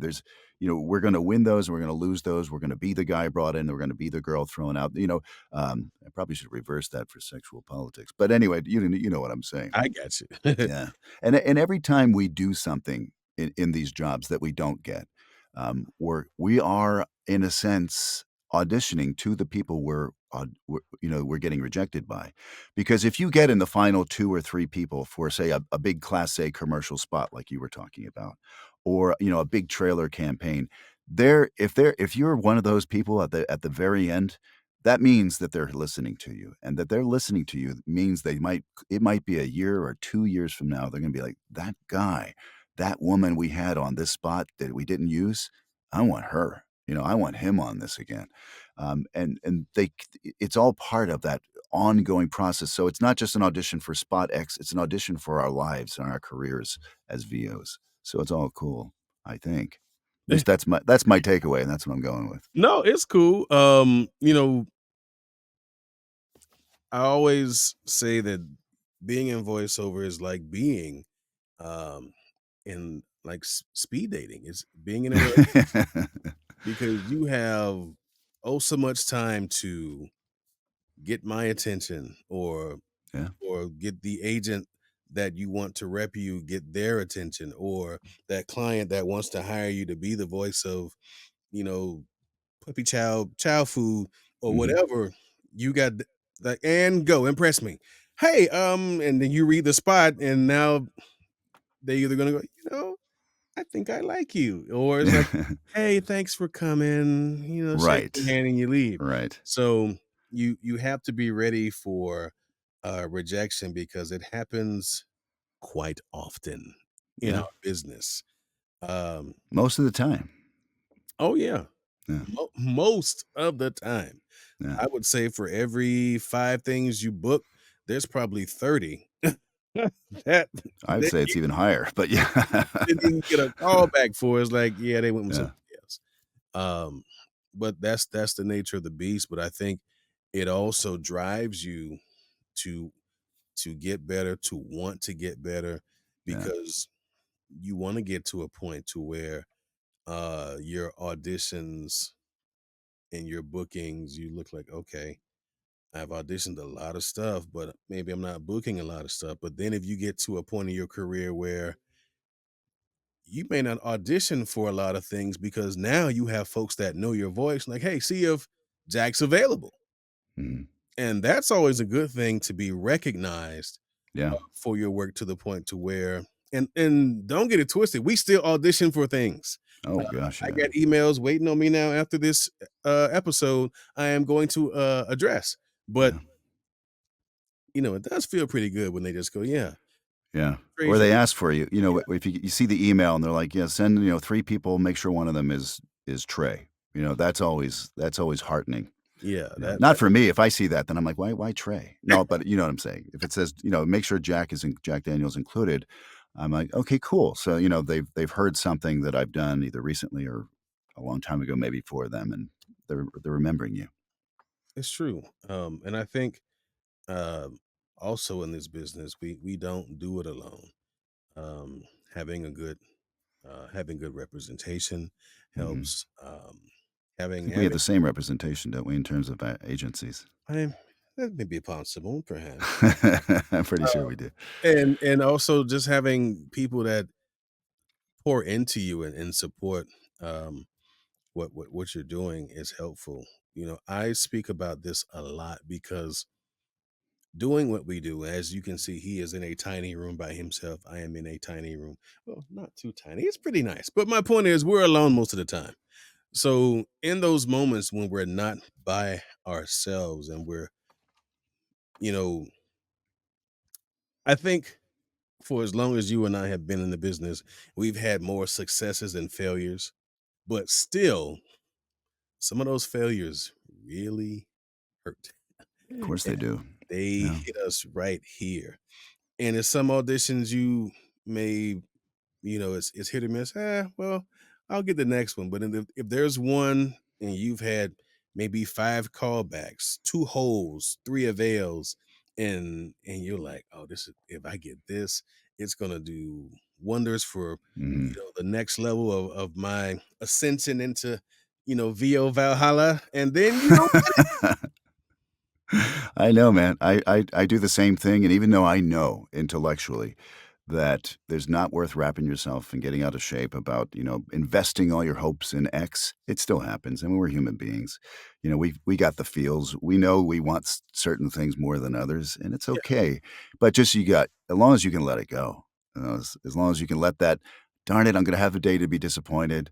We're going to win those, and we're going to lose those. We're going to be the guy brought in. We're going to be the girl thrown out. I probably should reverse that for sexual politics. But anyway, you know what I'm saying. I got you. Yeah. And every time we do something in these jobs that we don't get, we are in a sense auditioning to the people we're getting rejected by. Because if you get in the final 2 or 3 people for, say, a big Class A commercial spot like you were talking about, or a big trailer campaign, if you're one of those people at the very end, that means that they're listening to you, and that they're listening to you means it might be a year or 2 years from now, they're gonna be like, that guy, that woman we had on this spot that we didn't use, I want her. I want him on this again. And it's all part of that ongoing process. So it's not just an audition for Spot X, it's an audition for our lives and our careers as VOs. So it's all cool, I think. At least that's my takeaway, and that's what I'm going with. No, it's cool. I always say that being in voiceover is like being in like speed dating. It's being in a relationship because you have so much time to get my attention Yeah. or get the agent that you want to rep you, get their attention, or that client that wants to hire you to be the voice of, you know, puppy chow food or Mhm. whatever. You got like, and go impress me. Hey, and then you read the spot, and now they either gonna go, I think I like you, or it's like, hey, thanks for coming, shake Right. your hand and you leave. Right. So you have to be ready for rejection because it happens quite often in Yeah. our business. Um, Most of the time. oh yeah, Yeah. most of the time. Yeah. I would say for every 5 things you book, there's probably 30 that I'd say it's even higher, but yeah. didn't even get a call back for. It's like, yeah, they went with Yeah. somebody else. But that's the nature of the beast. But I think it also drives you to get better, to want to get better, Yeah. because you want to get to a point to where your auditions and your bookings, you look like, okay, I've auditioned a lot of stuff, but maybe I'm not booking a lot of stuff. But then if you get to a point in your career where you may not audition for a lot of things because now you have folks that know your voice, like, hey, see if Jack's available. Mhm. And that's always a good thing, to be recognized Yeah. for your work, to the point to where, and don't get it twisted, we still audition for things. Oh gosh, I yeah. got emails waiting on me now after this episode I am going to address. But Yeah. it does feel pretty good when they just go, yeah, Yeah. Or Tracy. they ask for you, Yeah, if you see the email and they're like, "Yeah, send, 3 people, make sure one of them is Trey." That's always heartening. yeah, Not for me. If I see that, then I'm like, "Why Trey?" No, but you know what I'm saying. If it says, make sure Jack Daniels included, I'm like, "Okay, cool." So, they've heard something that I've done either recently or a long time ago, maybe for them, and they're remembering you. it's true. And I think um, also in this business, we don't do it alone. Um, having a good having good representation Mhm. helps. I Having think we have having the same representation, don't we, in terms of, agencies? I that may be possible, perhaps. I'm pretty sure we do. And also just having people that pour into you and support um, what you're doing is helpful. I speak about this a lot because doing what we do, as you can see, he is in a tiny room by himself. I am in a tiny room. Well, not too tiny. It's pretty nice. But my point is, we're alone most of the time. So, in those moments when we're not by ourselves and you know, I think for as long as you and I have been in the business, we've had more successes than failures. But still, some of those failures really hurt. Of course And they do. they Yeah. hit us right here. And in some auditions, you may, it's hit or miss. Well, I'll get the next one. But if there's one and you've had maybe 5 callbacks, 2 holds, 3 avails, and you're like, oh, this is if I get this, it's gonna do wonders for Mhm. the next level of my ascension into VO Valhalla, and then you don't. I know, man. I do the same thing, and even though I know intellectually that there's not worth wrapping yourself and getting out of shape about, investing all your hopes in X, it still happens. I mean, we're human beings. We got the feels. We know we want certain things more than others, and it's Yeah, okay. But just as long as you can let it go, as long as you can let that, darn it, I'm going to have a day to be disappointed.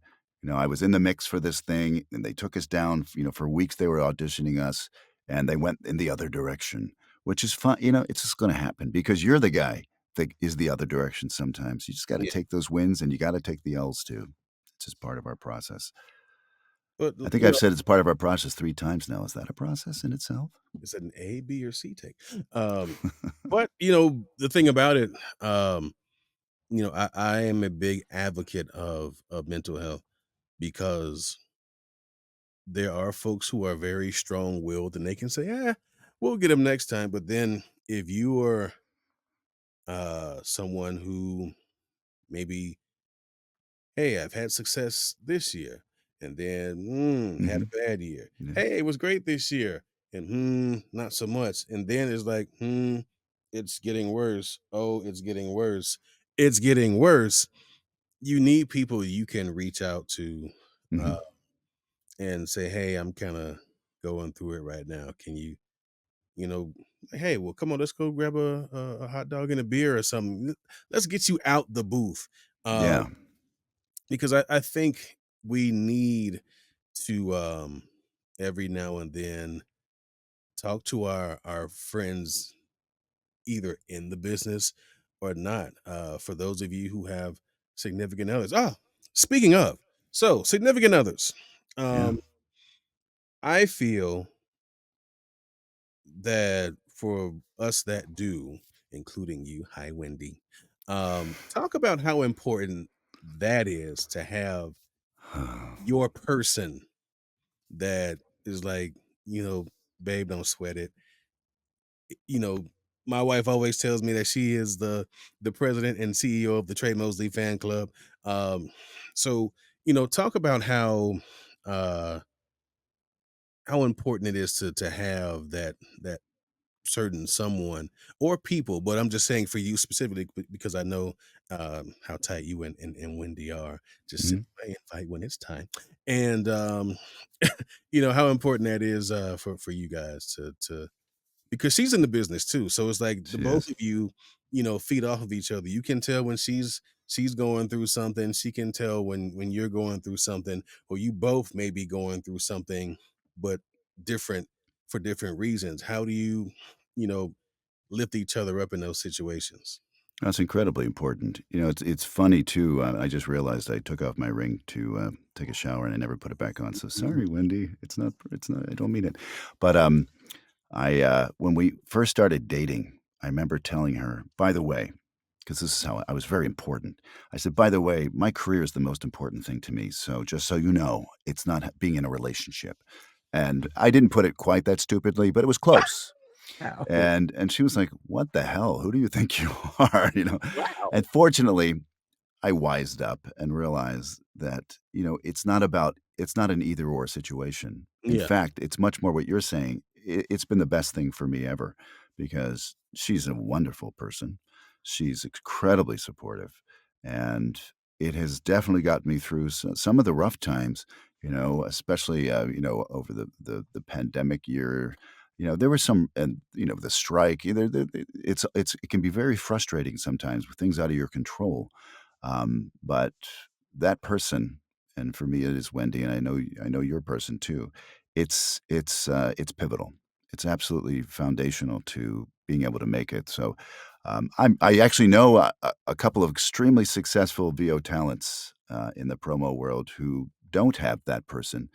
I was in the mix for this thing, and they took us down. For weeks they were auditioning us, and they went in the other direction, which is fun. It's just going to happen because you're the guy that is the other direction sometimes. You just gotta yeah. take those wins and you gotta take the L's too. It's just part of our process. But I think I've said it's part of our process 3 times now. Is that a process in itself? is it an A, B, or C take? Um, but the thing about it, I am a big advocate of mental health because there are folks who are very strong willed and they can say, we'll get them next time. But then if you are someone who maybe, hey, I've had success this year, and then had Mhm. a bad year. Yeah. Hey, it was great this year, and not so much. And then it's like, it's getting worse. Oh, it's getting worse. It's getting worse. You need people you can reach out to uh, Mhm. and say, hey, I'm kind of going through it right now. Can you know, hey, well, come on, let's go grab a hot dog and a beer or something. Let's get you out the booth. Um, Yeah. because I think we need to every now and then talk to our friends either in the business or not. For those of you who have significant others. Speaking of, so significant others. Yeah. Um, I feel that for us that do, including you, hi Wendy, talk about how important that is to have your person that is like, babe, don't sweat it. You know, my wife always tells me that she is the president and CEO of the Tre Mosley fan club. Um, so talk about uh how important it is to have that certain someone or people, but I'm just saying for you specifically because I know how tight you and Wendy are. Just sit Mhm. by invite when it's time, and how important that is for you guys to because she's in the business too. So it's like the She both is. of you, feed off of each other. You can tell when she's going through something. She can tell when you're going through something, or you both may be going through something, but different for different reasons. How do you know, lift each other up in those situations? That's incredibly important. It's funny too. I just realized I took off my ring to take a shower and I never put it back on. So sorry, Wendy. It's not. I don't mean it. But I when we first started dating, I remember telling her, by the way, because this is how I was very important. I said, by the way, my career is the most important thing to me. So just so you know, it's not being in a relationship. And I didn't put it quite that stupidly, but it was close. Wow. And she was like, "What the hell? Who do you think you are?" Wow. And fortunately, I wised up and realized that, it's not an either or situation. In Yeah. fact, it's much more what you're saying. it's been the best thing for me ever because she's a wonderful person. She's incredibly supportive, and it has definitely gotten me through some of the rough times, especially, over the pandemic year. There was some, and the strike. It can be very frustrating sometimes with things out of your control. But that person, and for me it is Wendy, and I know your person too. It's pivotal. It's absolutely foundational to being able to make it. So I actually know a couple of extremely successful VO talents in the promo world who don't have that person,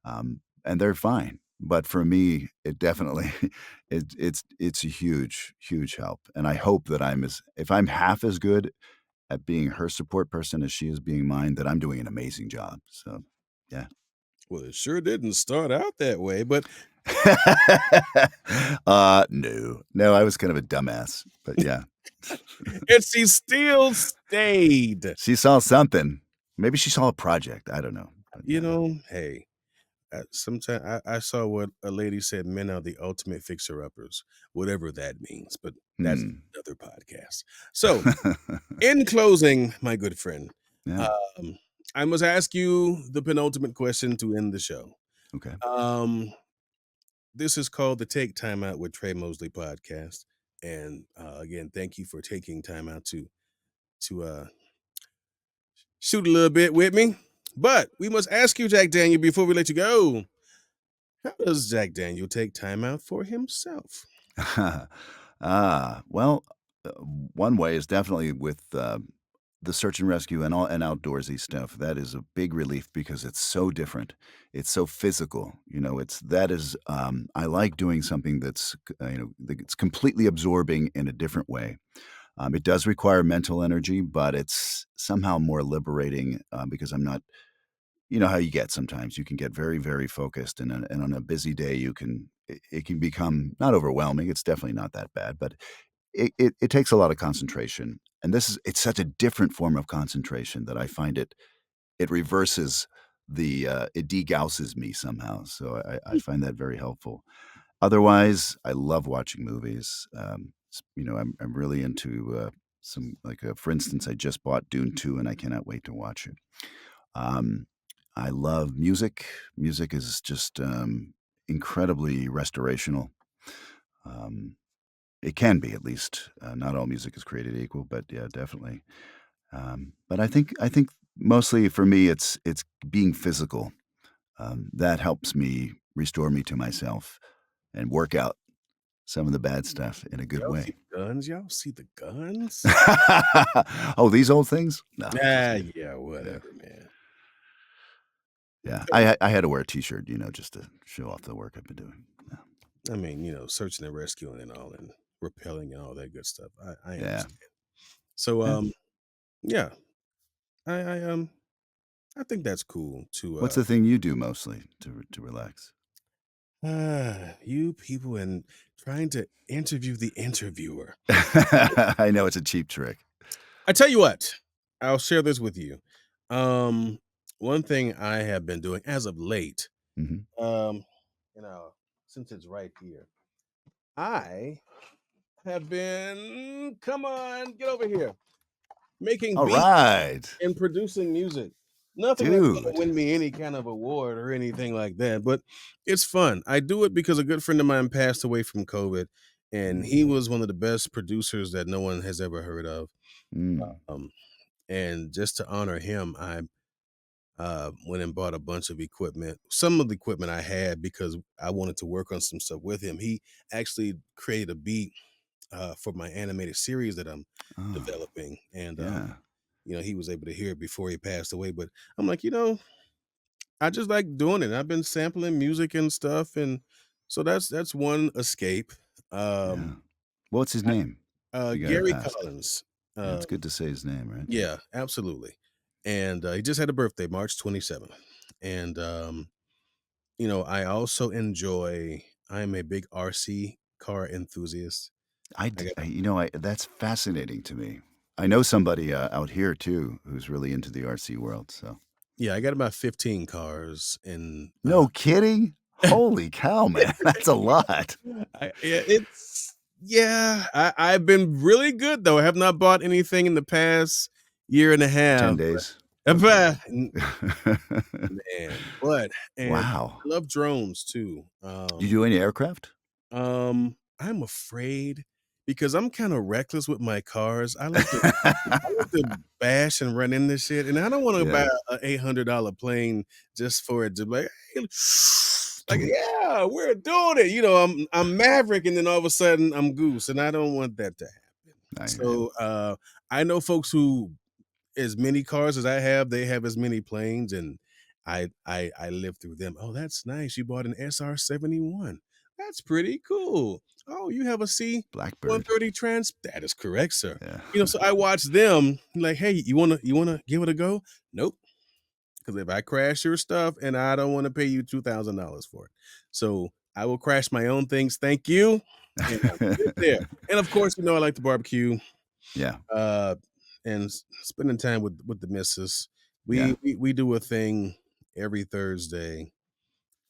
and they're fine. But for me, it definitely it's a huge help, and I hope that if I'm half as good at being her support person as she is being mine, that I'm doing an amazing job. So, yeah. Well, it sure didn't start out that way, but No, I was kind of a dumbass, but yeah. and she still stayed. She saw something. Maybe she saw a project. I don't know. But You yeah. know, hey, sometimes I saw what a lady said: "Men are the ultimate fixer-uppers," whatever that means. But that's Hmm. another podcast. So, in closing, my good friend, Yeah. um, I must ask you the penultimate question to end the show. Okay. Um, this is called the Take Time Out with Tre Mosley podcast, and again, thank you for taking time out to shoot a little bit with me. But we must ask you, Jack Daniel, before we let you go. How does Jack Daniel take time out for himself? Well, one way is definitely with the search and rescue and all and outdoorsy stuff. That is a big relief because it's so different. It's so physical. I like doing something that's completely absorbing in a different way. It does require mental energy, but it's somehow more liberating because I'm not. You know how you get sometimes. You can get very, very focused, and on a busy day, it can become not overwhelming. It's definitely not that bad, but it takes a lot of concentration. And it's such a different form of concentration that I find it reverses it degausses me somehow. So I find that very helpful. Otherwise, I love watching movies. I'm really into for instance, I just bought Dune 2 and I cannot wait to watch it. Um, I love music. Music is just incredibly restorational. Um, it can be, at least. Not all music is created equal, but yeah, definitely. But I think mostly for me, it's being physical. That helps restore me to myself and work out some of the bad stuff in a good Y'all see way. the guns? Y'all see the guns? Oh, these old things? No, just Ah, kidding. yeah, Yeah. whatever, man. Yeah, I had to wear a T-shirt, just to show off the work I've been doing. Yeah. I mean, searching and rescuing and all, and repelling and all that good stuff. I Yeah. understand. So, Yeah. yeah, I, I, um, I think that's cool to, What's the thing you do mostly to relax? you people and trying to interview the interviewer. I know it's a cheap trick. I tell you what, I'll share this with you. Um, one thing I have been doing as of late, Mhm. um, you know, since it's right here, I have been, come on, get over here, making All beats right, and producing music. Nothing that's gonna dude. win me any kind of award or anything like that, but it's fun. I do it because a good friend of mine passed away from COVID, and he Mm. was one of the best producers that no one has ever heard of. Mm. Um, and just to honor him, I went and bought a bunch of equipment. Some of the equipment I had because I wanted to work on some stuff with him. He actually created a beat for my animated series that I'm Oh, developing, and yeah, he was able to hear it before he passed away. But I'm like, I just like doing it. I've been sampling music and stuff, and so that's one escape. yeah. Um, What's his name? The guy who Gary passed. Collins. Yeah, it's good to say his name, right? Yeah, absolutely. And he just had a birthday, March 27th. And I also enjoy. I am a big RC car enthusiast. I, I d- got I- you know, I, that's fascinating to me. I know somebody out here too who's really into the RC world. So Yeah, I got about 15 cars, and no kidding. Holy cow, man. That's a lot. I've been really good though. I have not bought anything in the past year and a 10 half. days? But, Okay. man, and Wow. I love drones too. Do you do any aircraft? I'm afraid because I'm kind of reckless with my cars. I like to bash and run into shit, and I don't wanna buy Yeah. a $800 plane just for it to be like, "Hey, like, Dude. yeah, we're doing it." I'm Maverick, and then all of a sudden I'm Goose, and I don't want that to happen. I hear you. So, I know folks who as many cars as I have, they have as many planes, and I live through them. "Oh, that's nice. You bought an SR-71. That's pretty cool. Oh, you have a Blackbird. C-130 trans" "That is correct, sir." Yeah. So I watch them like, "Hey, you wanna give it a go?" "Nope, because if I crash your stuff and I don't wanna pay you $2,000 for it. So, I will crash my own things, thank you, and I'm good there." And, of course, I like to barbecue, Yeah. uh, and spending time with the missus. Yeah. We do a thing every Thursday,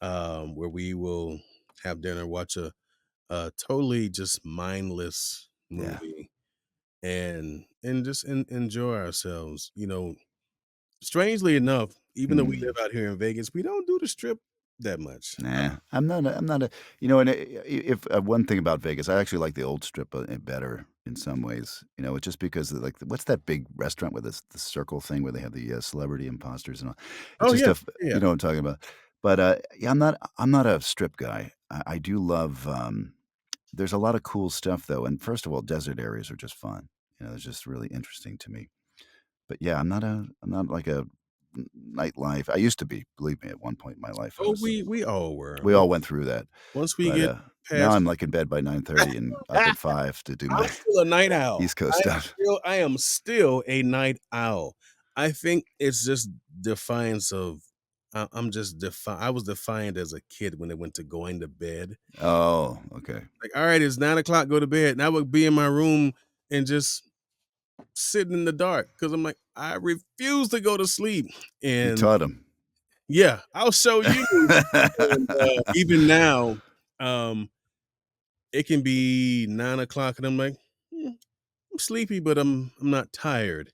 where we will have dinner, watch a totally just mindless Yeah. movie, and just enjoy ourselves. Strangely enough, even though we Mm. live out here in Vegas, we don't do the Strip that much. Nah, I'm not a and if one thing about Vegas, I actually like the old strip, better in some ways, it's just because of, like, what's that big restaurant with the circle thing where they have the, celebrity imposters and all? It's Oh, just yeah, a yeah. what I'm talking about. But, yeah, I'm not a strip guy. I do love, there's a lot of cool stuff, though, and first of all, desert areas are just fun, it's just really interesting to me. But, yeah, I'm not like a n nightlife I used to be, believe me, at one point in my life, I Oh, was we all were. we all went through that, Once we but, get now past I'm, like, in bed by 9:30 and up at 5 to do I'm my still a night owl. East Coast stuff. I am still a night owl. I think it's just defiance of I'm just I was defiant as a kid when it went to going to bed. Oh, okay. Like, "All right, it's 9 o'clock, go to bed." And I would be in my room and just sitting in the dark because 'cause I'm like, "I refuse to go to sleep." You And taught him. yeah, I'll show you. And, even now, um, it can be 9 o'clock, and I'm like, "Hmm, I'm sleepy, but I'm not tired."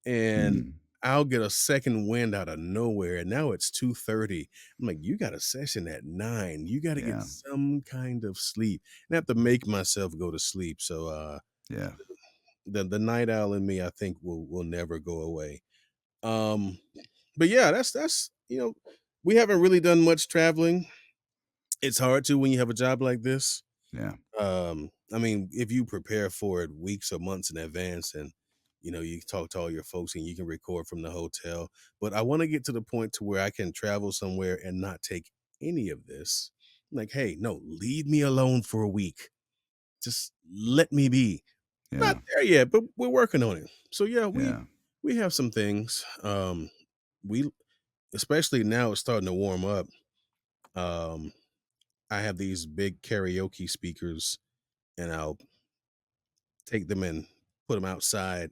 And Mm, I'll get a second wind out of nowhere, and now it's 2:30. I'm like, "You got a session at 9. You gotta get yeah, some kind of sleep." And I have to make myself go to sleep, so, yeah, the night owl in me, I think, will never go away. Um, but yeah, that's we haven't really done much traveling. It's hard to when you have a job like this. yeah, I mean, if you prepare for it weeks or months in advance and you talk to all your folks and you can record from the hotel. But I want to get to the point to where I can travel somewhere and not take any of this. Like, hey, no, leave me alone for a week. Just let me be. Not yeah, there yet, but we're working on it. So yeah, we yeah. we have some things. We especially now it's starting to warm up. Um, I have these big karaoke speakers and I'll take them and put them outside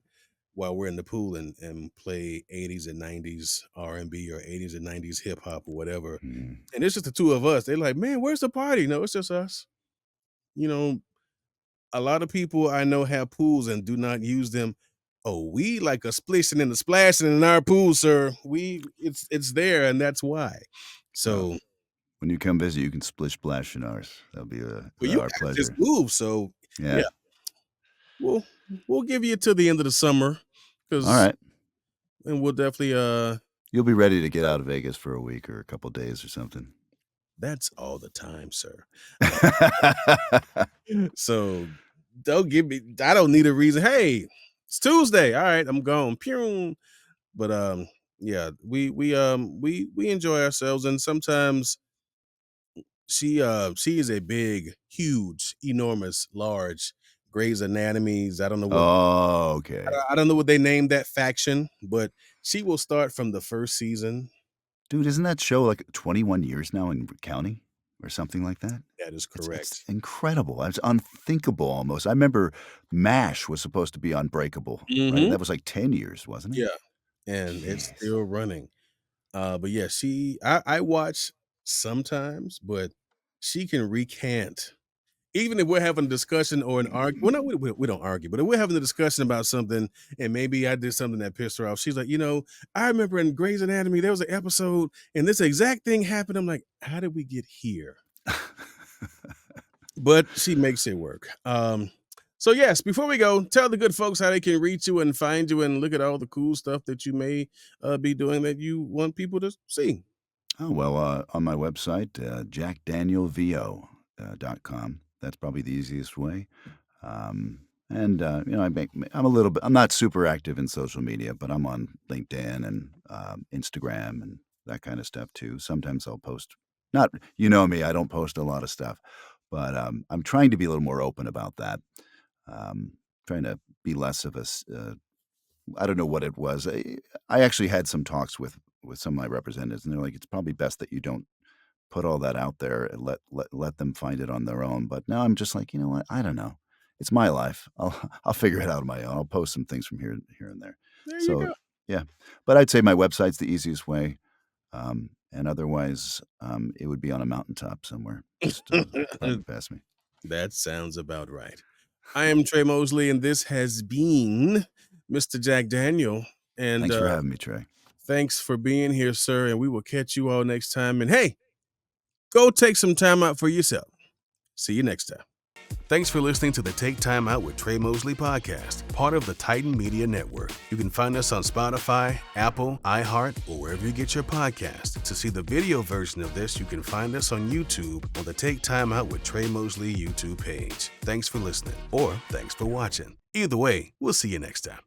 while we're in the pool and play 80s and 90s R&B or 80s and 90s hip hop or whatever. Mm, And it's just the two of us. They're like, "Man, where's the party?" No, it's just us. You know, a lot of people I know have pools and do not use them. "Oh, we like a splishing and a splashing in our pool, sir. It's there, and that's why." well, So, when you come visit, you can splish splash in ours. That'll be, but you our guys just pleasure. moved, so yeah, Yeah. we'll we'll give you till the end of the summer, because Alright. and we'll definitely You'll be ready to get out of Vegas for a week or a couple days or something. that's all the time, sir. So don't give me I don't need a reason. Hey, it's Tuesday. All right, I'm gone. Pew. But yeah, we enjoy ourselves, and sometimes she is a big, huge, enormous, large Grey's Anatomies. Oh, okay. I don't know what they named that faction, but she will start from the first season. Dude, isn't that show, like, 21 years now in counting or something like that? That is It's correct. incredible. It's unthinkable almost. I remember MASH was supposed to be Unbreakable, right? And Hmm. that was like 10 years, wasn't it? Yeah, and it's Jeez. still running. But yeah, I watch. sometimes, but she can recant. Even if we're having a discussion or an argument, well, no, we don't argue, but if we're having a discussion about something and maybe I did something that pissed her off, she's like, I remember in Grey's Anatomy, there was an episode and this exact thing happened. I'm like, how did we get here? But she makes it work. So yes, before we go, tell the good folks how they can reach you and find you and look at all the cool stuff that you may be doing that you want people to see. Oh, well, on my website, jackdanielvo.com. That's probably the easiest way. I'm not super active in social media, but I'm on LinkedIn and Instagram and that kind of stuff too. Sometimes I'll post, not, me, I don't post a lot of stuff, but I'm trying to be a little more open about that. Trying to be less of I don't know what it was. I actually had some talks with some of my representatives, and they're like, it's probably best that you don't put all that out there and let them find it on their own. But now I'm just like, you know what? I don't know. It's my life. I'll figure it out on my own. I'll post some things from here and there. There you So go. yeah, but I'd say my website's the easiest way. And otherwise, it would be on a mountaintop somewhere, just driving past me. That sounds about right. I am Tre Mosley, and this has been Mr. Jack Daniel. And Thanks for having me, Trey. thanks for being here, sir. And we will catch you all next time. And hey, go take some time out for yourself. See you next time. Thanks for listening to the Take Time Out with Tre Mosley podcast, part of the Titan Media Network. You can find us on Spotify, Apple, iHeart, or wherever you get your podcasts. To see the video version of this, you can find us on YouTube on the Take Time Out with Tre Mosley YouTube page. Thanks for listening, or thanks for watching. Either way, we'll see you next time.